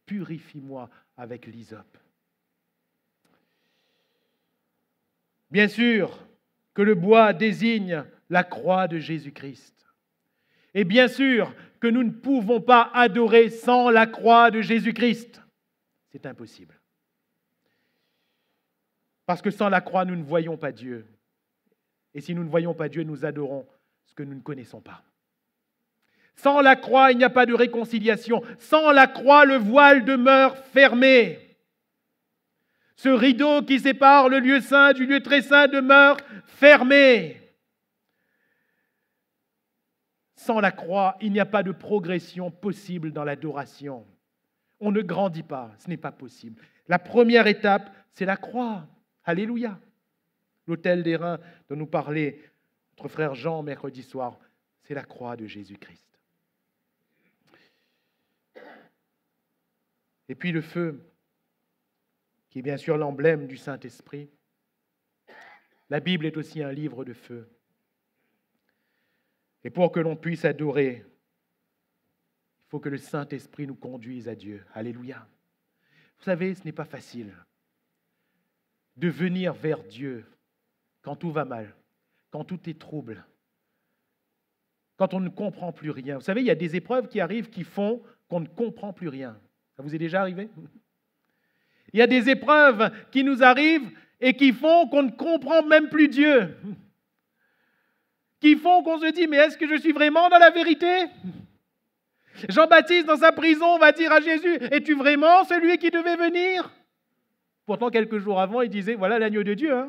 Purifie-moi avec l'hysope. » Bien sûr que le bois désigne la croix de Jésus-Christ. Et bien sûr que nous ne pouvons pas adorer sans la croix de Jésus-Christ. C'est impossible. Parce que sans la croix, nous ne voyons pas Dieu. Et si nous ne voyons pas Dieu, nous adorons ce que nous ne connaissons pas. Sans la croix, il n'y a pas de réconciliation. Sans la croix, le voile demeure fermé. Ce rideau qui sépare le lieu saint du lieu très saint demeure fermé. Sans la croix, il n'y a pas de progression possible dans l'adoration. On ne grandit pas, ce n'est pas possible. La première étape, c'est la croix. Alléluia. L'autel d'airain dont nous parlait notre frère Jean mercredi soir, c'est la croix de Jésus-Christ. Et puis le feu, qui est bien sûr l'emblème du Saint-Esprit. La Bible est aussi un livre de feu. Et pour que l'on puisse adorer, il faut que le Saint-Esprit nous conduise à Dieu. Alléluia. Vous savez, ce n'est pas facile de venir vers Dieu quand tout va mal, quand tout est trouble, quand on ne comprend plus rien. Vous savez, il y a des épreuves qui arrivent qui font qu'on ne comprend plus rien. Ça vous est déjà arrivé ? Il y a des épreuves qui nous arrivent et qui font qu'on ne comprend même plus Dieu. Qui font qu'on se dit, mais est-ce que je suis vraiment dans la vérité ? Jean-Baptiste, dans sa prison, va dire à Jésus, es-tu vraiment celui qui devait venir ? Pourtant, quelques jours avant, il disait, voilà l'agneau de Dieu.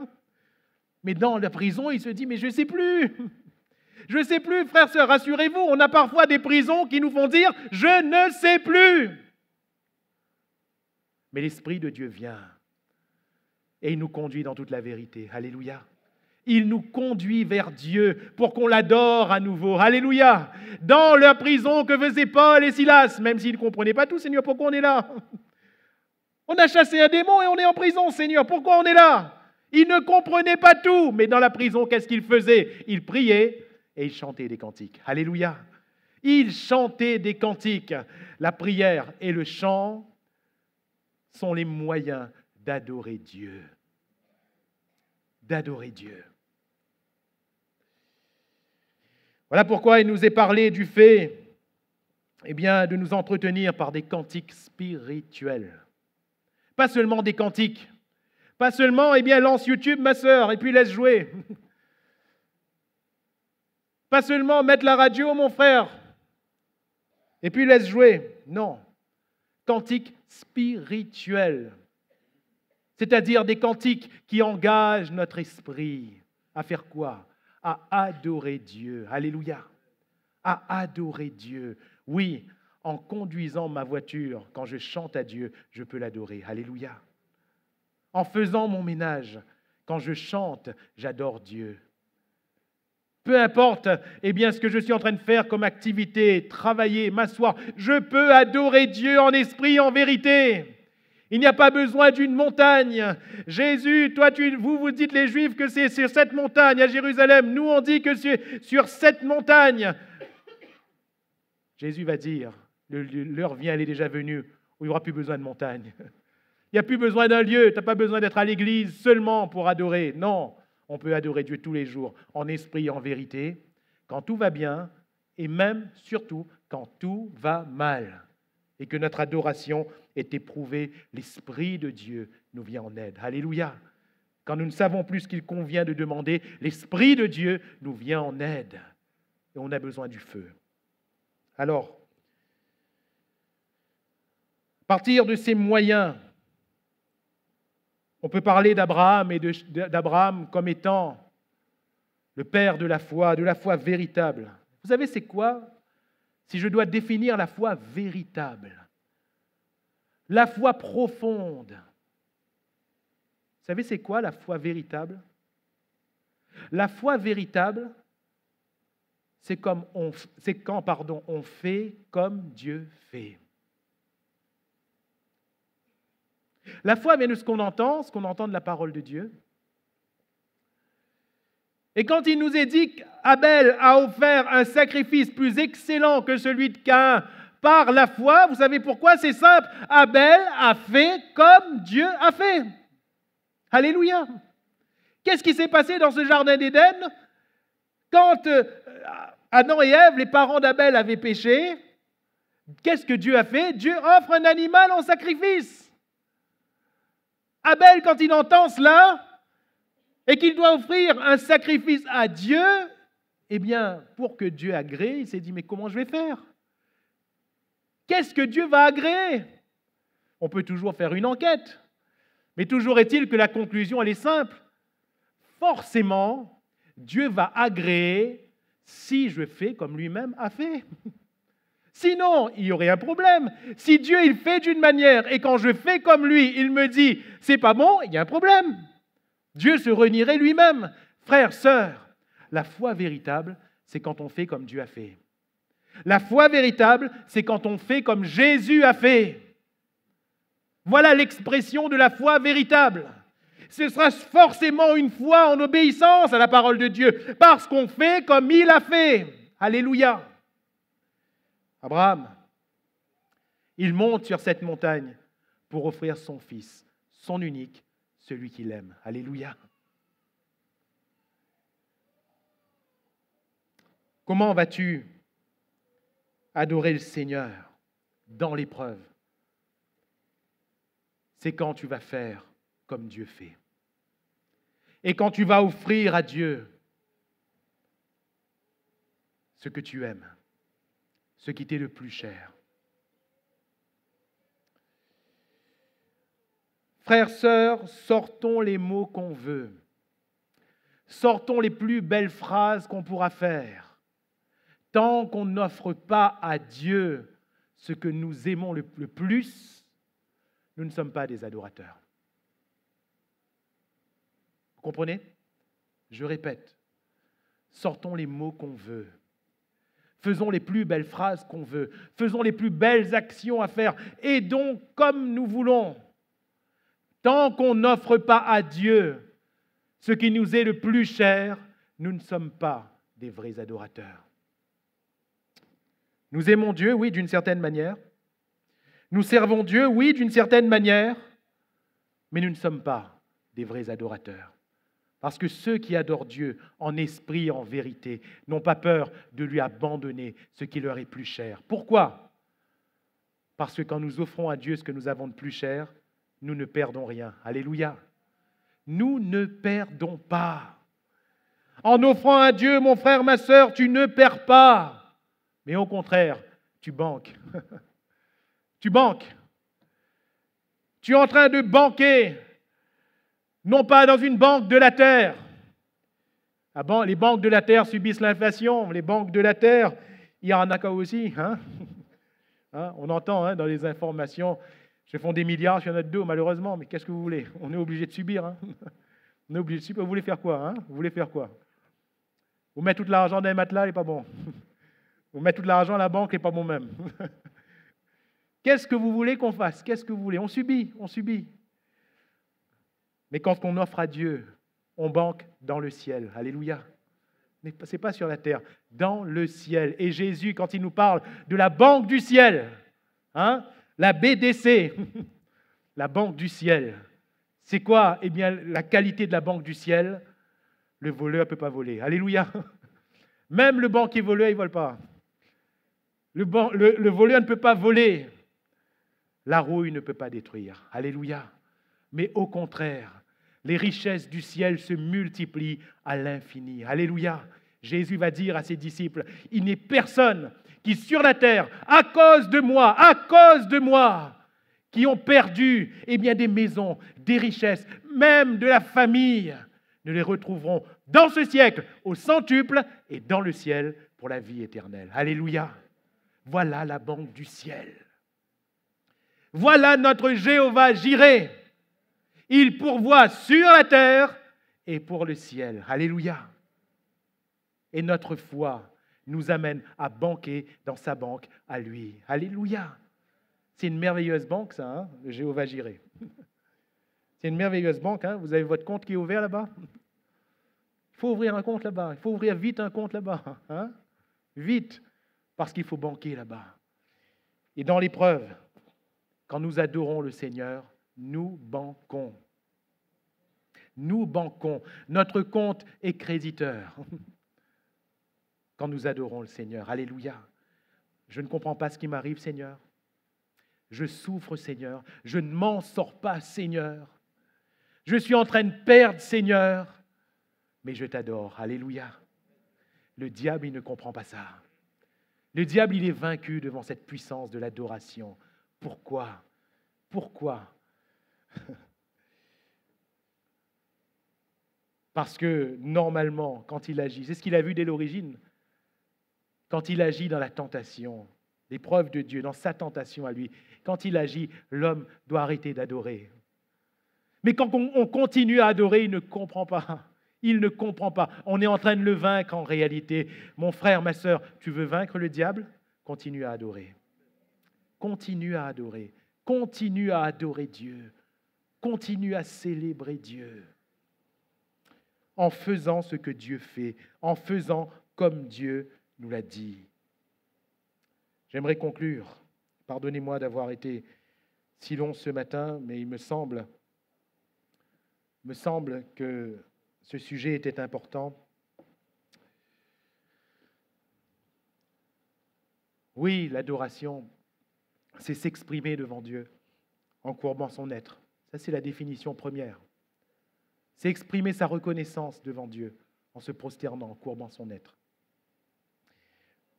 Mais dans la prison, il se dit, mais je ne sais plus. Je ne sais plus, frères, sœurs, rassurez-vous, on a parfois des prisons qui nous font dire, je ne sais plus. Mais l'Esprit de Dieu vient et il nous conduit dans toute la vérité. Alléluia. Il nous conduit vers Dieu pour qu'on l'adore à nouveau. Alléluia. Dans leur prison que faisaient Paul et Silas, même s'ils ne comprenaient pas tout, Seigneur, pourquoi on est là ? On a chassé un démon et on est en prison, Seigneur, pourquoi on est là ? Ils ne comprenaient pas tout, mais dans la prison, qu'est-ce qu'ils faisaient ? Ils priaient et ils chantaient des cantiques. Alléluia. Ils chantaient des cantiques. La prière et le chant sont les moyens d'adorer Dieu. D'adorer Dieu. Voilà pourquoi il nous est parlé du fait de nous entretenir par des cantiques spirituels. Pas seulement des cantiques. Pas seulement, lance YouTube, ma sœur, et puis laisse jouer. Pas seulement mettre la radio, mon frère, et puis laisse jouer. Non. Cantiques spirituels. C'est-à-dire des cantiques qui engagent notre esprit. À faire quoi ? À adorer Dieu. Alléluia. À adorer Dieu. Oui, en conduisant ma voiture, quand je chante à Dieu, je peux l'adorer. Alléluia. En faisant mon ménage, quand je chante, j'adore Dieu. Peu importe ce que je suis en train de faire comme activité, travailler, m'asseoir, je peux adorer Dieu en esprit, en vérité. Il n'y a pas besoin d'une montagne. Jésus, vous dites les Juifs que c'est sur cette montagne à Jérusalem. Nous, on dit que c'est sur cette montagne. Jésus va dire, L'heure vient, elle est déjà venue, où il n'y aura plus besoin de montagne. Il n'y a plus besoin d'un lieu, tu n'as pas besoin d'être à l'église seulement pour adorer. Non, on peut adorer Dieu tous les jours, en esprit et en vérité, quand tout va bien, et même, surtout, quand tout va mal. Et que notre adoration est éprouvée, l'Esprit de Dieu nous vient en aide. Alléluia. Quand nous ne savons plus ce qu'il convient de demander, l'Esprit de Dieu nous vient en aide. Et on a besoin du feu. Alors, à partir de ces moyens, on peut parler d'Abraham et d'Abraham comme étant le père de la foi véritable. Vous savez, c'est quoi? Si je dois définir la foi véritable, la foi profonde. Vous savez, c'est quoi la foi véritable? La foi véritable, c'est quand on fait comme Dieu fait. La foi vient de ce qu'on entend de la parole de Dieu. Et quand il nous est dit qu'Abel a offert un sacrifice plus excellent que celui de Caïn par la foi, vous savez pourquoi? C'est simple. Abel a fait comme Dieu a fait. Alléluia. Qu'est-ce qui s'est passé dans ce jardin d'Éden? Quand Adam et Ève, les parents d'Abel, avaient péché, qu'est-ce que Dieu a fait? Dieu offre un animal en sacrifice. Abel, quand il entend cela, et qu'il doit offrir un sacrifice à Dieu, eh bien, pour que Dieu agrée, il s'est dit, mais comment je vais faire? Qu'est-ce que Dieu va agréer? On peut toujours faire une enquête, mais toujours est-il que la conclusion, elle est simple. Forcément, Dieu va agréer si je fais comme lui-même a fait. Sinon, il y aurait un problème. Si Dieu, il fait d'une manière, et quand je fais comme lui, il me dit, c'est pas bon, il y a un problème. Dieu se renierait lui-même. Frères, sœurs, la foi véritable, c'est quand on fait comme Dieu a fait. La foi véritable, c'est quand on fait comme Jésus a fait. Voilà l'expression de la foi véritable. Ce sera forcément une foi en obéissance à la parole de Dieu, parce qu'on fait comme il a fait. Alléluia. Abraham, il monte sur cette montagne pour offrir son fils, son unique, celui qu'il aime. Alléluia. Comment vas-tu adorer le Seigneur dans l'épreuve? C'est quand tu vas faire comme Dieu fait. Et quand tu vas offrir à Dieu ce que tu aimes, ce qui t'est le plus cher. Frères, sœurs, sortons les mots qu'on veut. Sortons les plus belles phrases qu'on pourra faire. Tant qu'on n'offre pas à Dieu ce que nous aimons le plus, nous ne sommes pas des adorateurs. Vous comprenez? Je répète, sortons les mots qu'on veut. Faisons les plus belles phrases qu'on veut. Faisons les plus belles actions à faire. Aidons comme nous voulons. Tant qu'on n'offre pas à Dieu ce qui nous est le plus cher, nous ne sommes pas des vrais adorateurs. Nous aimons Dieu, oui, d'une certaine manière. Nous servons Dieu, oui, d'une certaine manière. Mais nous ne sommes pas des vrais adorateurs. Parce que ceux qui adorent Dieu en esprit et en vérité n'ont pas peur de lui abandonner ce qui leur est plus cher. Pourquoi? Parce que quand nous offrons à Dieu ce que nous avons de plus cher, nous ne perdons rien. Alléluia. Nous ne perdons pas. En offrant à Dieu, mon frère, ma sœur, tu ne perds pas. Mais au contraire, tu banques. Tu banques. Tu es en train de banquer. Non pas dans une banque de la terre. Les banques de la terre subissent l'inflation. Les banques de la terre, il y en a aussi. On entend dans les informations, se font des milliards, il y en a de deux malheureusement, mais qu'est-ce que vous voulez? On est obligé de subir. On est obligé de subir. Vous voulez faire quoi? Vous voulez faire quoi? Vous mettez tout l'argent dans les matelas, il n'est pas bon. Vous mettez tout l'argent à la banque, il n'est pas bon même. Qu'est-ce que vous voulez qu'on fasse? Qu'est-ce que vous voulez? On subit. Mais quand on offre à Dieu, on banque dans le ciel. Alléluia. Ce n'est pas sur la terre, dans le ciel. Et Jésus, quand il nous parle de la banque du ciel, la BDC, la banque du ciel, c'est quoi? Eh bien, la qualité de la banque du ciel, le voleur ne peut pas voler. Alléluia. Même le banquier voleur, il ne vole pas. Le voleur ne peut pas voler. La rouille ne peut pas détruire. Alléluia. Mais au contraire, les richesses du ciel se multiplient à l'infini. Alléluia. Jésus va dire à ses disciples, il n'est personne qui sur la terre, à cause de moi, qui ont perdu des maisons, des richesses, même de la famille, ne les retrouveront dans ce siècle au centuple et dans le ciel pour la vie éternelle. Alléluia. Voilà la banque du ciel. Voilà notre Jéhovah Jireh. Il pourvoit sur la terre et pour le ciel. Alléluia. Et notre foi nous amène à banquer dans sa banque à lui. Alléluia. C'est une merveilleuse banque, ça, le Jéhovah Jireh. C'est une merveilleuse banque. Vous avez votre compte qui est ouvert là-bas? Il faut ouvrir un compte là-bas. Il faut ouvrir vite un compte là-bas. Vite, parce qu'il faut banquer là-bas. Et dans l'épreuve, quand nous adorons le Seigneur, nous banquons. Nous banquons. Notre compte est créditeur. Quand nous adorons le Seigneur. Alléluia. Je ne comprends pas ce qui m'arrive, Seigneur. Je souffre, Seigneur. Je ne m'en sors pas, Seigneur. Je suis en train de perdre, Seigneur. Mais je t'adore. Alléluia. Le diable, il ne comprend pas ça. Le diable, il est vaincu devant cette puissance de l'adoration. Pourquoi? Pourquoi? Parce que normalement, quand il agit, c'est ce qu'il a vu dès l'origine, quand il agit dans la tentation, l'épreuve de Dieu, dans sa tentation à lui, quand il agit, l'homme doit arrêter d'adorer. Mais quand on continue à adorer, il ne comprend pas. Il ne comprend pas. On est en train de le vaincre en réalité. Mon frère, ma sœur, tu veux vaincre le diable? Continue à adorer. Continue à adorer. Continue à adorer Dieu. Continue à célébrer Dieu. En faisant ce que Dieu fait, en faisant comme Dieu nous l'a dit. J'aimerais conclure. Pardonnez-moi d'avoir été si long ce matin, mais il me semble que ce sujet était important. Oui, l'adoration, c'est s'exprimer devant Dieu en courbant son être. Ça, c'est la définition première. C'est exprimer sa reconnaissance devant Dieu en se prosternant, en courbant son être.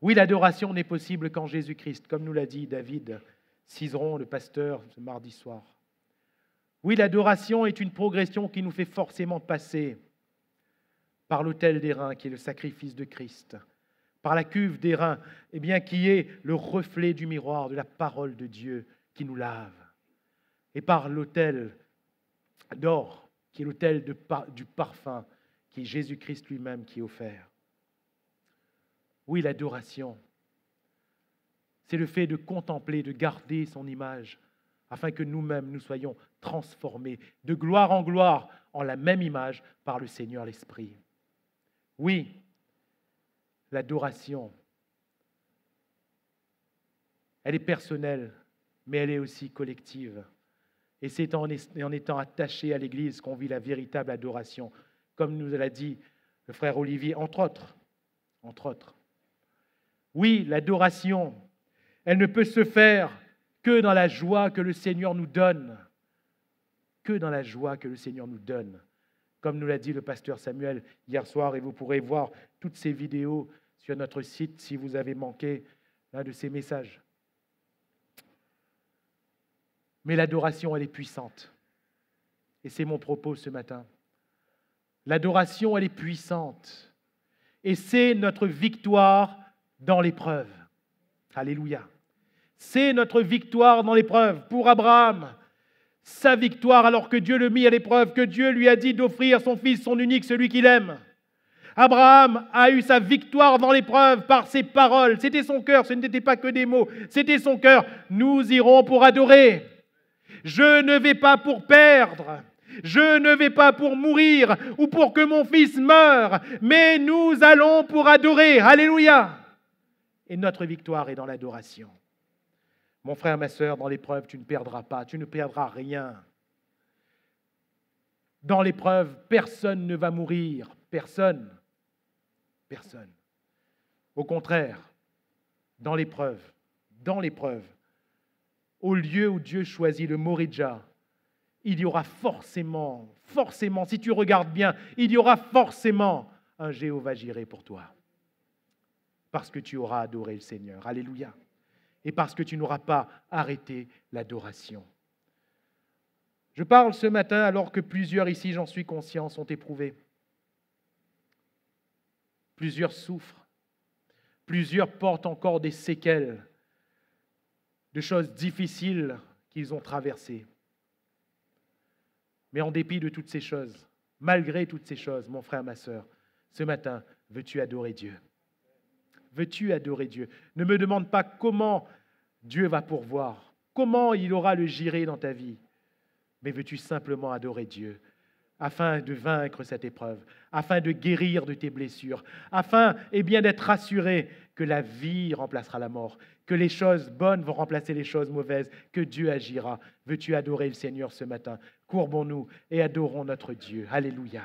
Oui, l'adoration n'est possible qu'en Jésus-Christ, comme nous l'a dit David Cizeron, le pasteur, ce mardi soir. Oui, l'adoration est une progression qui nous fait forcément passer par l'autel des reins, qui est le sacrifice de Christ, par la cuve des reins, qui est le reflet du miroir de la parole de Dieu qui nous lave, et par l'autel d'or, qui est l'autel du parfum, qui est Jésus-Christ lui-même qui est offert. Oui, l'adoration, c'est le fait de contempler, de garder son image, afin que nous-mêmes, nous soyons transformés de gloire en gloire, en la même image par le Seigneur l'Esprit. Oui, l'adoration, elle est personnelle, mais elle est aussi collective. Et c'est en étant attaché à l'Église qu'on vit la véritable adoration, comme nous l'a dit le frère Olivier, entre autres. Oui, l'adoration, elle ne peut se faire que dans la joie que le Seigneur nous donne. Que dans la joie que le Seigneur nous donne. Comme nous l'a dit le pasteur Samuel hier soir, et vous pourrez voir toutes ces vidéos sur notre site si vous avez manqué l'un de ces messages. Mais l'adoration, elle est puissante. Et c'est mon propos ce matin. L'adoration, elle est puissante. Et c'est notre victoire dans l'épreuve. Alléluia. C'est notre victoire dans l'épreuve. Pour Abraham, sa victoire alors que Dieu le mit à l'épreuve, que Dieu lui a dit d'offrir son fils, son unique, celui qu'il aime. Abraham a eu sa victoire dans l'épreuve par ses paroles. C'était son cœur, ce n'était pas que des mots. C'était son cœur. Nous irons pour adorer. Je ne vais pas pour perdre. Je ne vais pas pour mourir ou pour que mon fils meure, mais nous allons pour adorer. Alléluia. Et notre victoire est dans l'adoration. Mon frère, ma sœur, dans l'épreuve, tu ne perdras pas, tu ne perdras rien. Dans l'épreuve, personne ne va mourir. Personne. Personne. Au contraire, dans l'épreuve, au lieu où Dieu choisit le Moridja, il y aura forcément, si tu regardes bien, il y aura forcément un Jéhovah Jireh pour toi. Parce que tu auras adoré le Seigneur. Alléluia. Et parce que tu n'auras pas arrêté l'adoration. Je parle ce matin alors que plusieurs ici, j'en suis conscient, sont éprouvés. Plusieurs souffrent. Plusieurs portent encore des séquelles de choses difficiles qu'ils ont traversées. Mais en dépit de toutes ces choses, malgré toutes ces choses, mon frère, ma sœur, ce matin, veux-tu adorer Dieu? Veux-tu adorer Dieu? Ne me demande pas comment Dieu va pourvoir, comment il aura le Jireh dans ta vie, mais veux-tu simplement adorer Dieu afin de vaincre cette épreuve, afin de guérir de tes blessures, afin d'être rassuré que la vie remplacera la mort, que les choses bonnes vont remplacer les choses mauvaises, que Dieu agira. Veux-tu adorer le Seigneur ce matin? Courbons-nous et adorons notre Dieu. Alléluia.